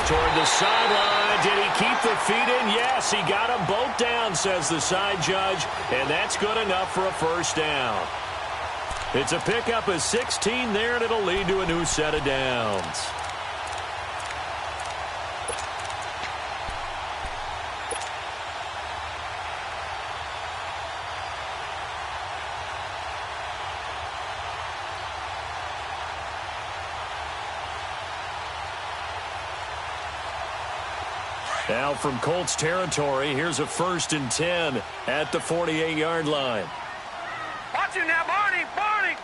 Toward the sideline. Did he keep the feet in? Yes, he got them both down, says the side judge. And that's good enough for a 1st down. It's a pickup of 16 there, and it'll lead to a new set of downs. Now from Colts territory, here's a 1st and 10 at the 48-yard line. Watch him now, Barney, Barney.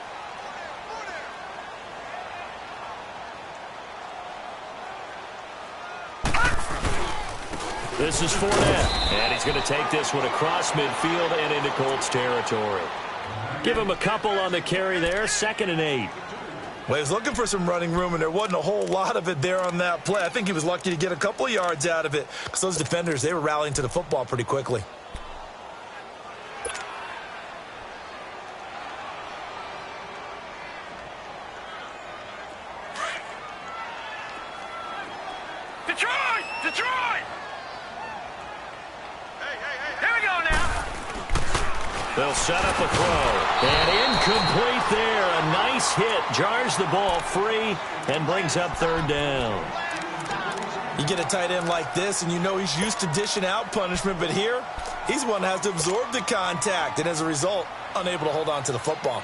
This is Fournette, and he's going to take this one across midfield and into Colts territory. Give him a couple on the carry there, 2nd and 8. Well, he was looking for some running room, and there wasn't a whole lot of it there on that play. I think he was lucky to get a couple of yards out of it because those defenders, they were rallying to the football pretty quickly. Detroit! Detroit! Here we go now. They'll set up a throw. And incomplete there. A nice hit. Jars the ball free and brings up 3rd down. You get a tight end like this, and you know he's used to dishing out punishment, but here, he's one that has to absorb the contact, and as a result, unable to hold on to the football.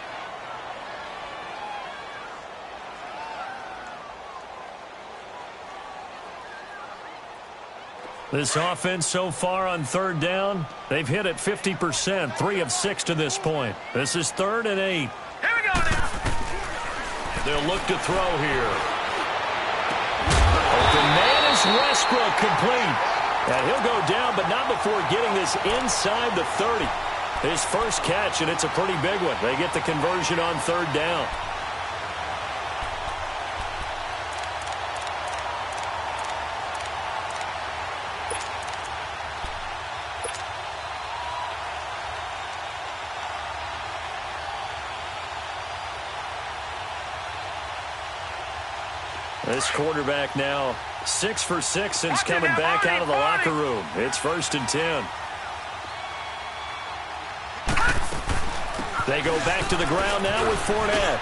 This offense so far on 3rd down, they've hit it 50%, 3 of 6 to this point. This is 3rd and 8. Here we go now. They'll look to throw here. Open man is Westbrook, complete. And he'll go down, but not before getting this inside the 30. His first catch, and it's a pretty big one. They get the conversion on 3rd down. This quarterback now 6 for 6 since coming back out of the locker room. It's 1st and 10. They go back to the ground now with Fournette.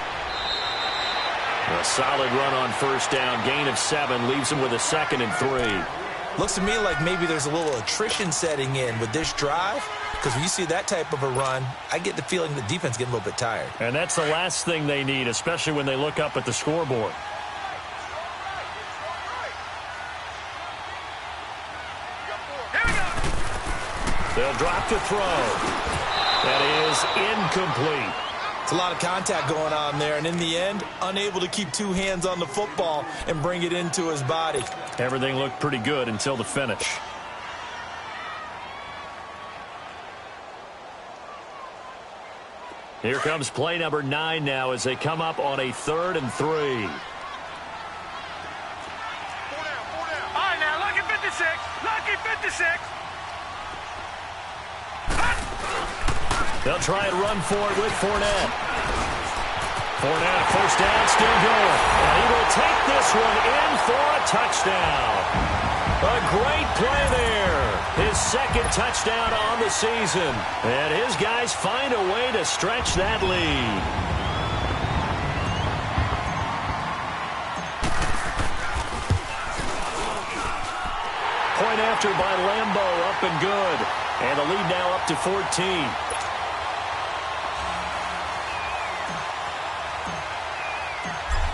A solid run on 1st down. Gain of 7 leaves him with a 2nd and 3. Looks to me like maybe there's a little attrition setting in with this drive, because when you see that type of a run, I get the feeling the defense getting a little bit tired. And that's the last thing they need, especially when they look up at the scoreboard. They'll drop the throw. That is incomplete. It's a lot of contact going on there, and in the end, unable to keep 2 hands on the football and bring it into his body. Everything looked pretty good until the finish. Here comes play number 9 now as they come up on a 3rd and 3. All right, now, lucky 56. Lucky 56. They'll try and run for it with Fournette. Fournette, 1st down, still going. And he will take this one in for a touchdown. A great play there. His 2nd touchdown on the season. And his guys find a way to stretch that lead. Point after by Lambeau, up and good. And the lead now up to 14.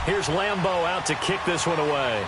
Here's Lambeau out to kick this one away.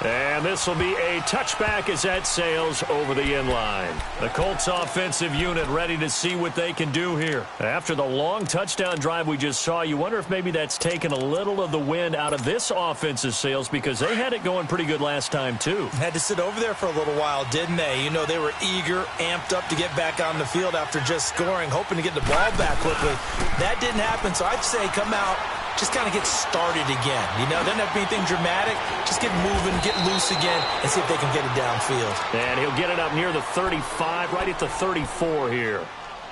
And this will be a touchback as that sails over the end line. The Colts offensive unit ready to see what they can do here. After the long touchdown drive we just saw, you wonder if maybe that's taken a little of the wind out of this offensive sails, because they had it going pretty good last time too. Had to sit over there for a little while, didn't they? You know, they were eager, amped up to get back on the field after just scoring, hoping to get the ball back quickly. That didn't happen, so I'd say come out, just kind of get started again. You know, doesn't have to be anything dramatic. Just get moving, get loose again, and see if they can get it downfield. And he'll get it up near the 35, right at the 34 here.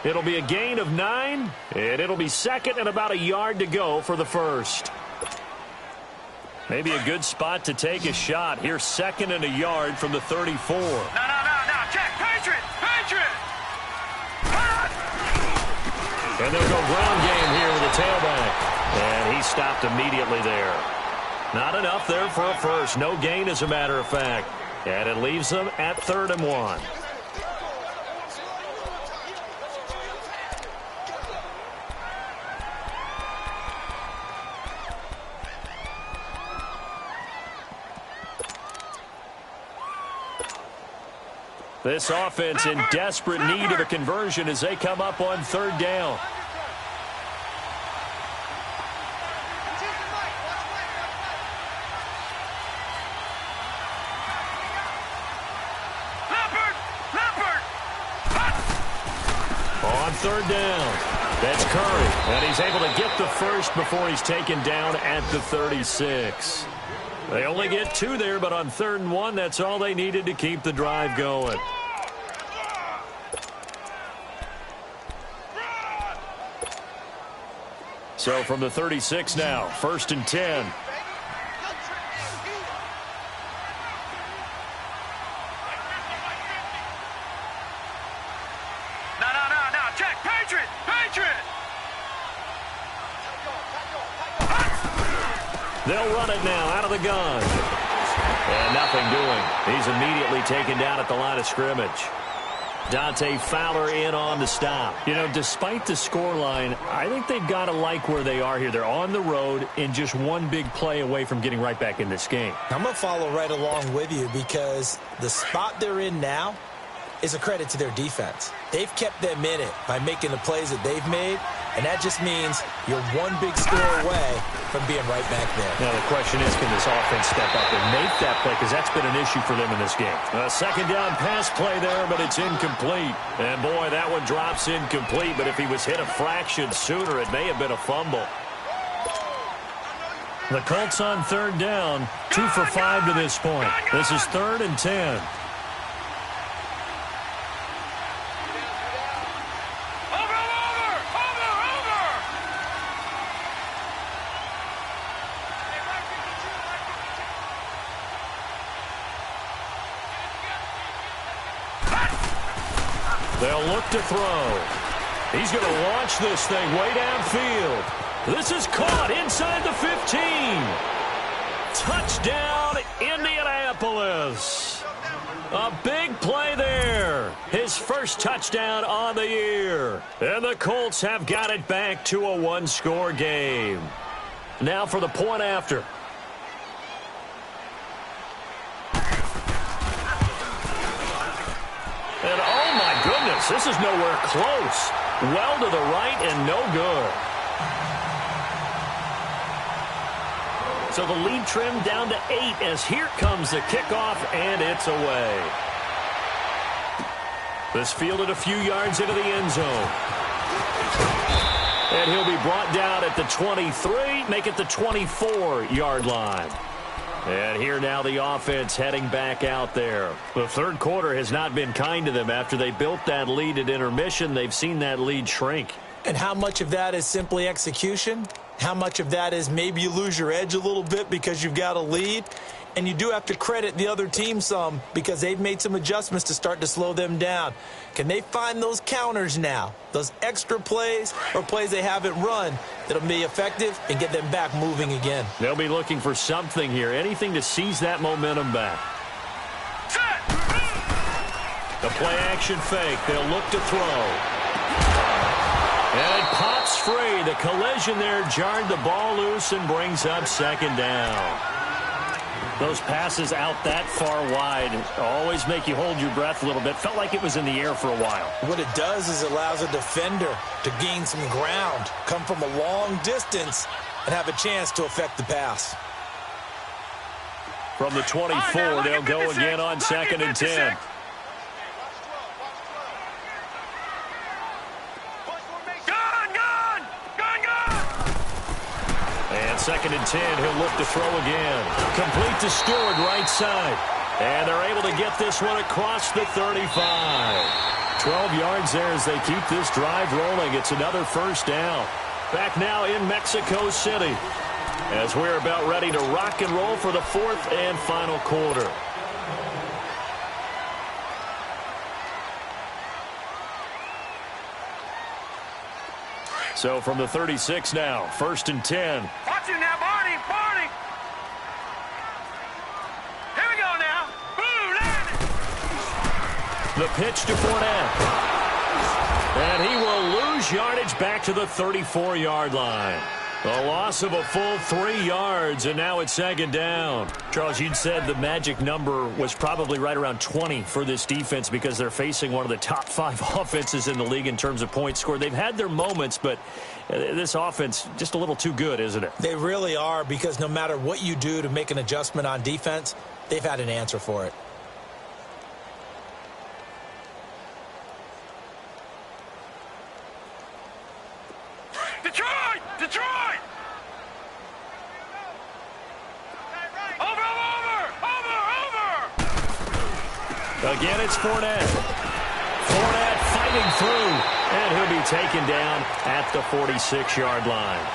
It'll be a gain of 9, and it'll be 2nd and about a yard to go for the 1st. Maybe a good spot to take a shot. Here's 2nd and a yard from the 34. No, check, Patriot, Patriot. And they'll go ground game here with the tailback. And he stopped immediately there. Not enough there for a 1st. No gain, as a matter of fact. And it leaves them at 3rd and 1. This offense in desperate need of a conversion as they come up on third down. On third down, that's Curry, and he's able to get the first before he's taken down at the 36. They only get 2 there, but on 3rd and 1, that's all they needed to keep the drive going. So from the 36 now, 1st and 10. No, check, Patriot! They'll run it now out of the gun. And nothing doing. He's immediately taken down at the line of scrimmage. Dante Fowler in on the stop. You know, despite the scoreline, I think they've got to like where they are here. They're on the road and just one big play away from getting right back in this game. I'm going to follow right along with you because the spot they're in now is a credit to their defense. They've kept them in it by making the plays that they've made, and that just means you're one big score away from being right back there. Now the question is, can this offense step up and make that play? Because that's been an issue for them in this game. A second down pass play there, but it's incomplete. And boy, that one drops incomplete, but if he was hit a fraction sooner, it may have been a fumble. The Colts on third down, 2 for 5 to this point. This is 3rd and 10. They'll look to throw. He's going to launch this thing way downfield. This is caught inside the 15. Touchdown, Indianapolis. A big play there. His first touchdown on the year. And the Colts have got it back to a one-score game. Now for the point after. And oh my goodness, this is nowhere close. Well to the right and no good. So the lead trimmed down to 8 as here comes the kickoff, and it's away. This fielded a few yards into the end zone. And he'll be brought down at the 23, make it the 24-yard line. And here now the offense heading back out there. The third quarter has not been kind to them. After they built that lead at intermission, they've seen that lead shrink. And how much of that is simply execution? How much of that is maybe you lose your edge a little bit because you've got a lead? And you do have to credit the other team some because they've made some adjustments to start to slow them down. Can they find those counters now, those extra plays or plays they haven't run that'll be effective and get them back moving again? They'll be looking for something here, anything to seize that momentum back. The play-action fake, they'll look to throw. And it pops free. The collision there jarred the ball loose and brings up second down. Those passes out that far wide always make you hold your breath a little bit. Felt like it was in the air for a while. What it does is it allows a defender to gain some ground, come from a long distance, and have a chance to affect the pass. From the 24, they'll go again on 2nd and 10. And 2nd and 10, he'll look to throw again. Complete to Stewart, right side. And they're able to get this one across the 35. 12 yards there as they keep this drive rolling. It's another first down. Back now in Mexico City as we're about ready to rock and roll for the 4th and final quarter. So from the 36 now, 1st and 10. Watch him now, Barney. Here we go now. Boom, landed. The pitch to Fournette. And he will lose yardage back to the 34-yard line. A loss of a full 3 yards, and now it's second down. Charles, you'd said the magic number was probably right around 20 for this defense because they're facing one of the top 5 offenses in the league in terms of points scored. They've had their moments, but this offense just a little too good, isn't it? They really are, because no matter what you do to make an adjustment on defense, they've had an answer for it. Detroit! Detroit! Over! Again, it's Fournette. Fournette fighting through, and he'll be taken down at the 46-yard line.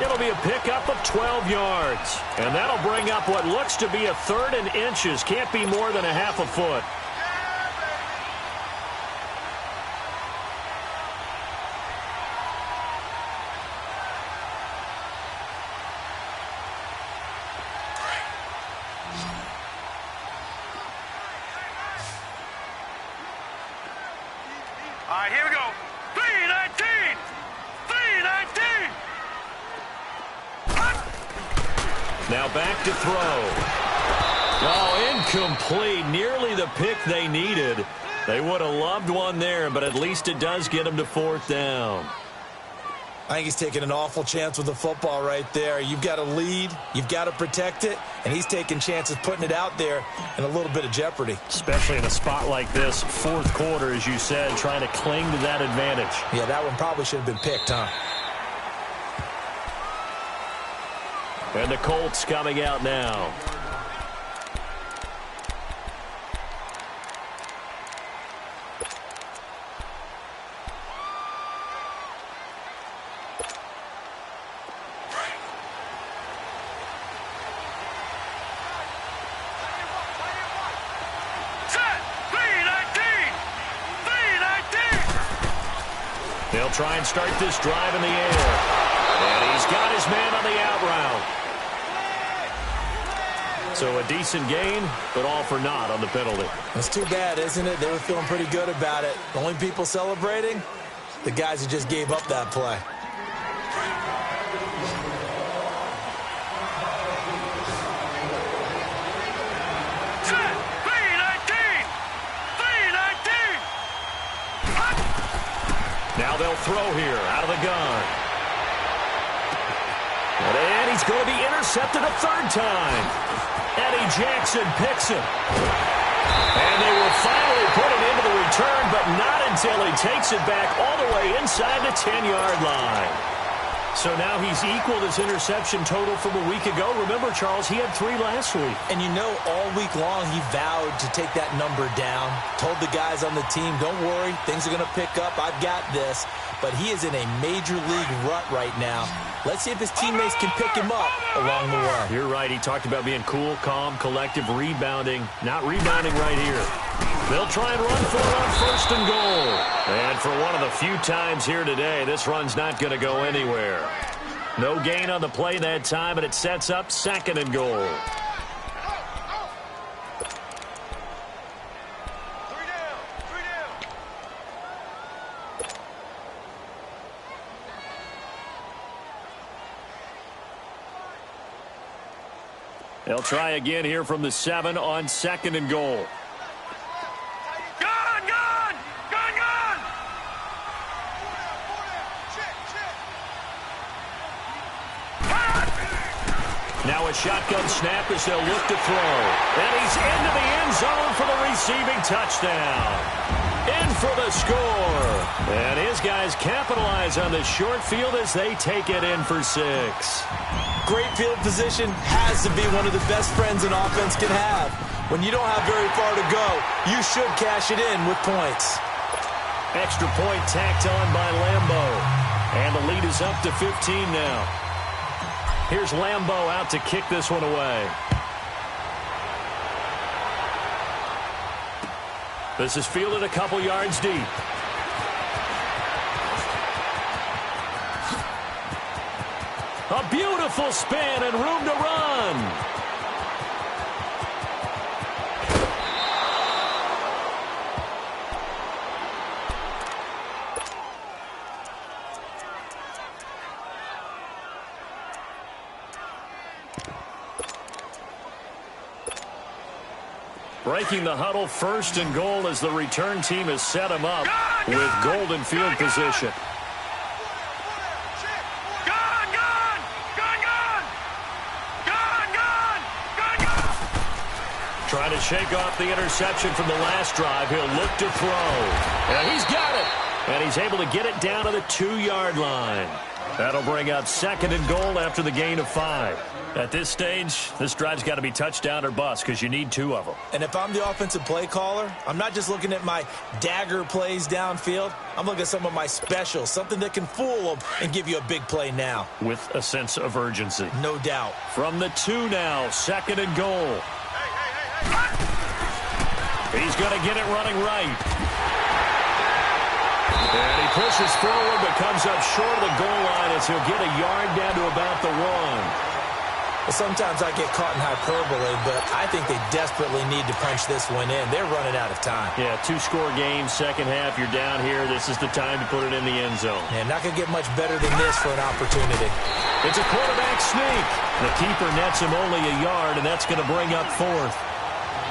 It'll be a pickup of 12 yards, and that'll bring up what looks to be a 3rd and inches. Can't be more than a half a foot. All right, here we go. 3-19! 3-19! Now back to throw. Oh, incomplete. Nearly the pick they needed. They would have loved one there, but at least it does get them to 4th down. I think he's taking an awful chance with the football right there. You've got to lead, you've got to protect it, and he's taking chances putting it out there in a little bit of jeopardy. Especially in a spot like this, 4th quarter, as you said, trying to cling to that advantage. Yeah, that one probably should have been picked, huh? And the Colts coming out now. They'll try and start this drive in the air. And he's got his man on the out route. So a decent gain, but all for naught on the penalty. It's too bad, isn't it? They were feeling pretty good about it. The only people celebrating, the guys who just gave up that play. Now they'll throw here out of the gun. And he's going to be intercepted a 3rd time. Eddie Jackson picks it. And they will finally put it into the return, but not until he takes it back all the way inside the 10-yard line. So now he's equaled his interception total from a week ago. Remember, Charles, he had 3 last week. And you know, all week long he vowed to take that number down. Told the guys on the team, don't worry, things are going to pick up. I've got this. But he is in a major league rut right now. Let's see if his teammates can pick him up along the way. You're right. He talked about being cool, calm, collective, rebounding. Not rebounding right here. They'll try and run for it on 1st and goal. And for one of the few times here today, this run's not going to go anywhere. No gain on the play that time, and it sets up 2nd and goal. They'll try again here from the 7 on 2nd and goal. Gun! Gun! Gun! Gun! Now a shotgun snap as they'll look to throw. And he's into the end zone for the receiving touchdown. In for the score. And his guys capitalize on the short field as they take it in for 6. Great field position has to be one of the best friends an offense can have. When you don't have very far to go, you should cash it in with points. Extra point tacked on by Lambo. And the lead is up to 15 now. Here's Lambo out to kick this one away. This is fielded a couple yards deep. A beautiful spin and room to run. breaking the huddle. 1st and goal as the return team has set him up with golden field position. Trying to shake off the interception from the last drive. He'll look to throw. And he's got it. And he's able to get it down to the 2-yard line. That'll bring up 2nd and goal after the gain of 5. At this stage, this drive's got to be touchdown or bust because you need 2 of them. And if I'm the offensive play caller, I'm not just looking at my dagger plays downfield. I'm looking at some of my specials, something that can fool them and give you a big play now. With a sense of urgency. No doubt. From the 2 now, 2nd and goal. He's going to get it running right. And he pushes forward but comes up short of the goal line as he'll get a yard down to about the 1. Well, sometimes I get caught in hyperbole, but I think they desperately need to punch this one in. They're running out of time. Yeah, 2-score game, second half, you're down here. This is the time to put it in the end zone. And not going to get much better than this for an opportunity. It's a quarterback sneak. The keeper nets him only a yard, and that's going to bring up 4th.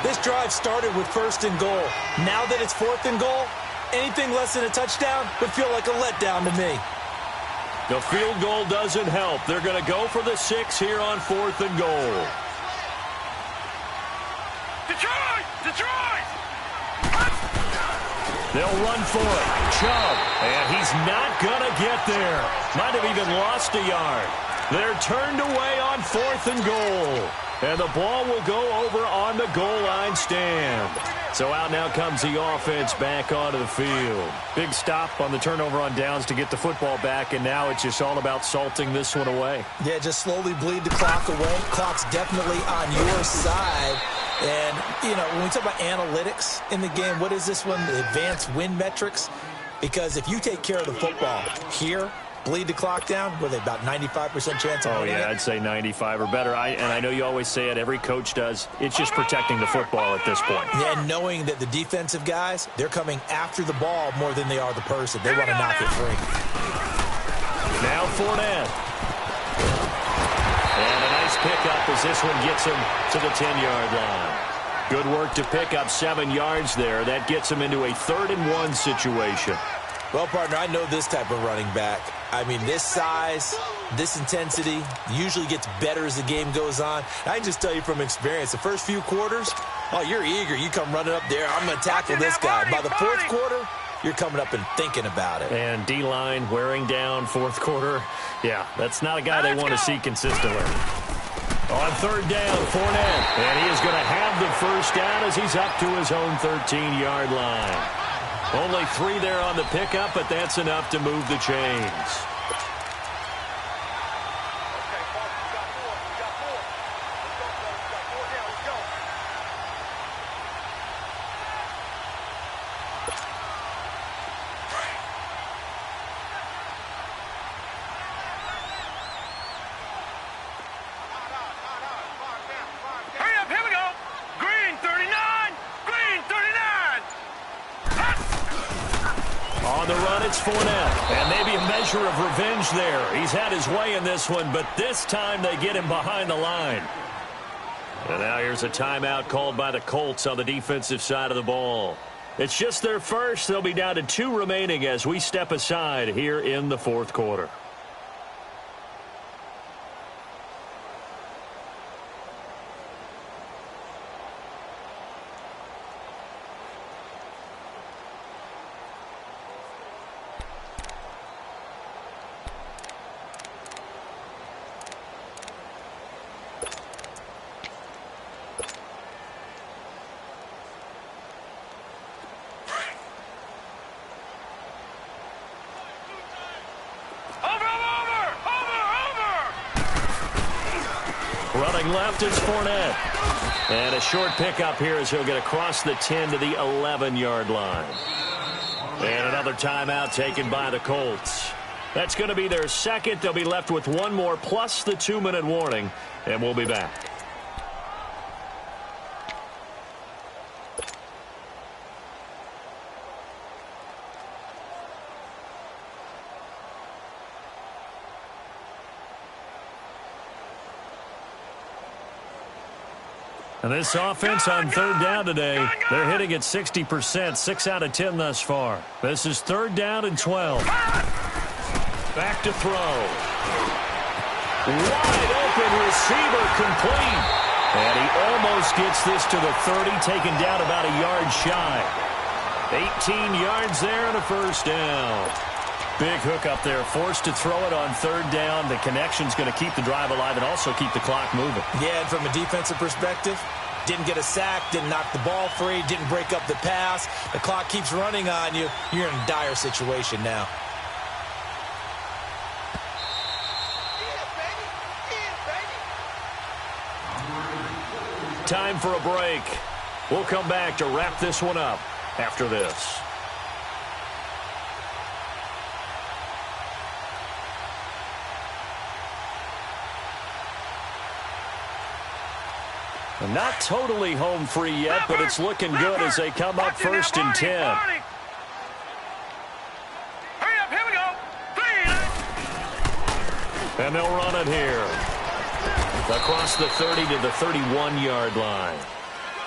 This drive started with 1st and goal. Now that it's 4th and goal, anything less than a touchdown would feel like a letdown to me. The field goal doesn't help. They're going to go for the 6 here on 4th and goal. Detroit! Detroit! They'll run for it. Chubb. And he's not going to get there. Might have even lost a yard. They're turned away on 4th and goal. And the ball will go over on the goal line stand. So out now comes the offense back onto the field. Big stop on the turnover on downs to get the football back, and now it's just all about salting this one away. Yeah, just slowly bleed the clock away. Clock's definitely on your side. And, you know, when we talk about analytics in the game, what is this one? The advanced win metrics? Because if you take care of the football here, bleed the clock down, with about 95% chance of winning. Oh, yeah, I'd say 95 or better. And I know you always say it, every coach does. It's just protecting the football at this point. Yeah, and knowing that the defensive guys, they're coming after the ball more than they are the person. They want to knock it free. Now Fournette. And a nice pickup as this one gets him to the 10-yard line. Good work to pick up 7 yards there. That gets him into a 3rd and 1 situation. Well, partner, I know this type of running back. I mean, this size, this intensity usually gets better as the game goes on. I can just tell you from experience, the first few quarters, oh, you're eager. You come running up there. I'm going to tackle this guy. By the 4th quarter, you're coming up and thinking about it. And D-line wearing down 4th quarter. Yeah, that's not a guy they want to see consistently. On 3rd down, Fournette. And he is going to have the first down as he's up to his own 13-yard line. Only 3 there on the pickup, but that's enough to move the chains. Hurry up, here we go. Green 39, green 39. On the run, it's Fournette. And maybe a measure of revenge there. He's had his way in this one, but this time they get him behind the line. And now here's a timeout called by the Colts on the defensive side of the ball. It's just their first. They'll be down to 2 remaining as we step aside here in the 4th quarter. Running left is Fournette. And a short pickup here as he'll get across the 10 to the 11-yard line. And another timeout taken by the Colts. That's going to be their second. They'll be left with 1 more plus the 2-minute warning. And we'll be back. And this offense on third down today, they're hitting at 60%, 6 out of 10 thus far. This is 3rd down and 12. Back to throw. Wide open receiver complete. And he almost gets this to the 30, taken down about a yard shy. 18 yards there and a first down. Big hook up there, forced to throw it on 3rd down. The connection's going to keep the drive alive and also keep the clock moving. Yeah, and from a defensive perspective, didn't get a sack, didn't knock the ball free, didn't break up the pass. The clock keeps running on you. You're in a dire situation now. Time for a break. We'll come back to wrap this one up after this. Not totally home free yet, but it's looking good as they come up 1st and 10. Hurry up, here we go. And they'll run it here. Across the 30 to the 31-yard line.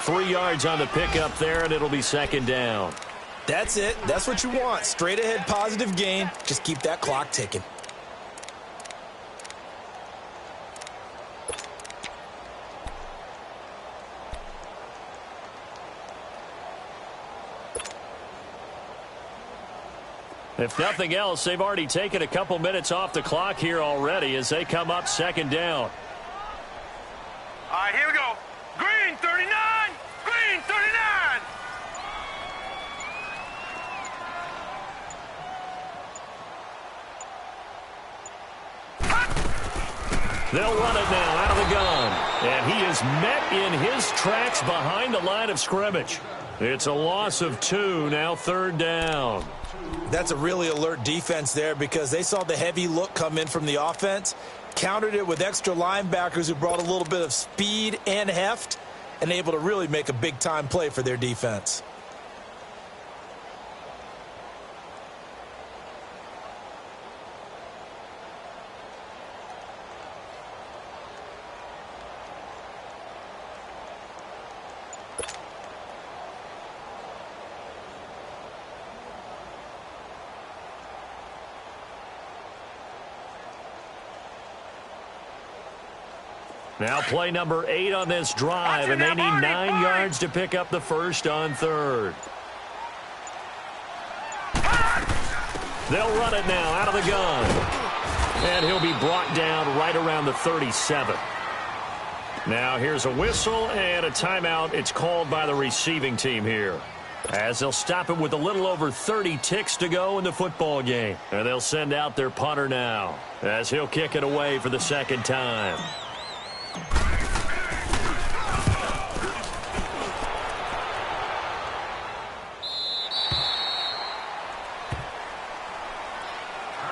3 yards on the pickup there, and it'll be 2nd down. That's it. That's what you want. Straight ahead positive gain. Just keep that clock ticking. If nothing else, they've already taken a couple minutes off the clock here already as they come up 2nd down. All right, here we go. Green 39. Green 39. They'll run it now out of the gun. And he is met in his tracks behind the line of scrimmage. It's a loss of 2, now 3rd down. That's a really alert defense there because they saw the heavy look come in from the offense, countered it with extra linebackers who brought a little bit of speed and heft, and able to really make a big-time play for their defense. Now play number 8 on this drive, and they need 9 yards to pick up the first on 3rd. They'll run it now out of the gun. And he'll be brought down right around the 37. Now here's a whistle and a timeout. It's called by the receiving team here, as they'll stop it with a little over 30 ticks to go in the football game. And they'll send out their punter now, as he'll kick it away for the 2nd time.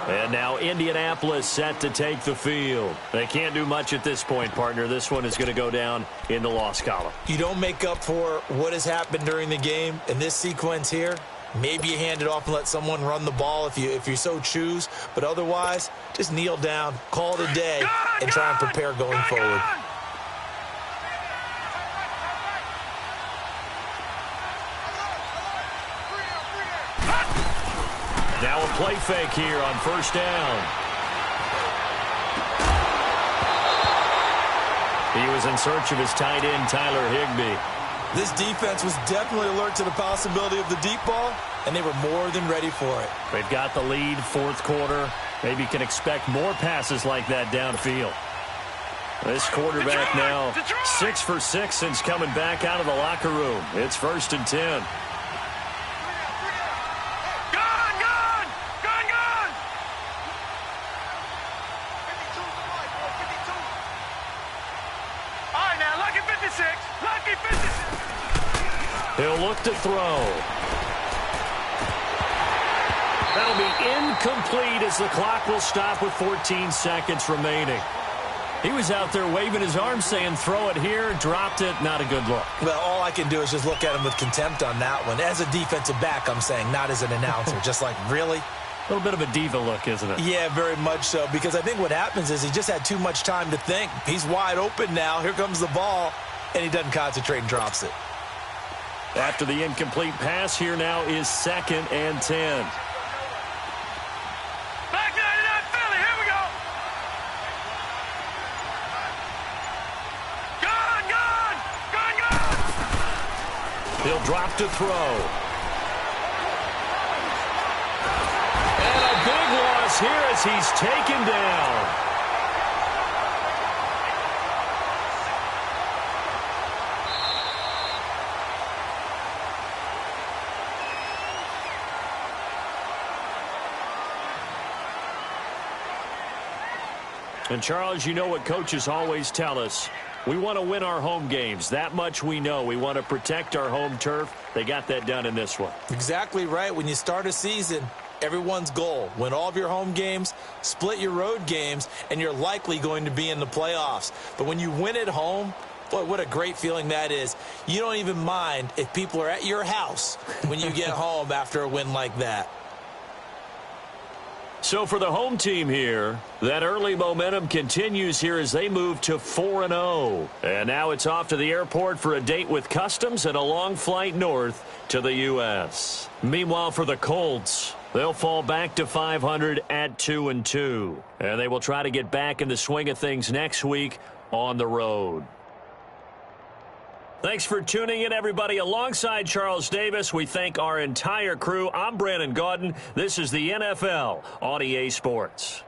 And now Indianapolis set to take the field. They can't do much at this point, partner. This one is going to go down in the loss column. You don't make up for what has happened during the game in this sequence here. Maybe you hand it off and let someone run the ball if you so choose. But otherwise, just kneel down, call it a day, and try and prepare going forward. Now a play fake here on 1st down. He was in search of his tight end, Tyler Higbee. This defense was definitely alert to the possibility of the deep ball, and they were more than ready for it. They've got the lead, 4th quarter. Maybe can expect more passes like that downfield. This quarterback now 6 for 6 since coming back out of the locker room. It's 1st and 10. He'll look to throw. That'll be incomplete as the clock will stop with 14 seconds remaining. He was out there waving his arms saying throw it here, dropped it, not a good look. Well, all I can do is just look at him with contempt on that one. As a defensive back, I'm saying, not as an announcer. Just like, really? A little bit of a diva look, isn't it? Yeah, very much so, because I think what happens is he just had too much time to think. He's wide open now. Here comes the ball. and he doesn't concentrate and drops it. After the incomplete pass, here now is 2nd and 10. Back 99 Philly, here we go. Gone. He'll drop to throw. And a big loss here as he's taken down. And, Charles, you know what coaches always tell us. We want to win our home games. That much we know. We want to protect our home turf. They got that done in this one. Exactly right. When you start a season, everyone's goal, win all of your home games, split your road games, and you're likely going to be in the playoffs. But when you win at home, boy, what a great feeling that is. You don't even mind if people are at your house when you get home after a win like that. So for the home team here, that early momentum continues here as they move to 4-0. And now it's off to the airport for a date with Customs and a long flight north to the U.S. Meanwhile, for the Colts, they'll fall back to 500 at 2-2. And they will try to get back in the swing of things next week on the road. Thanks for tuning in, everybody. Alongside Charles Davis, we thank our entire crew. I'm Brandon Gaudin. This is the NFL on EA Sports.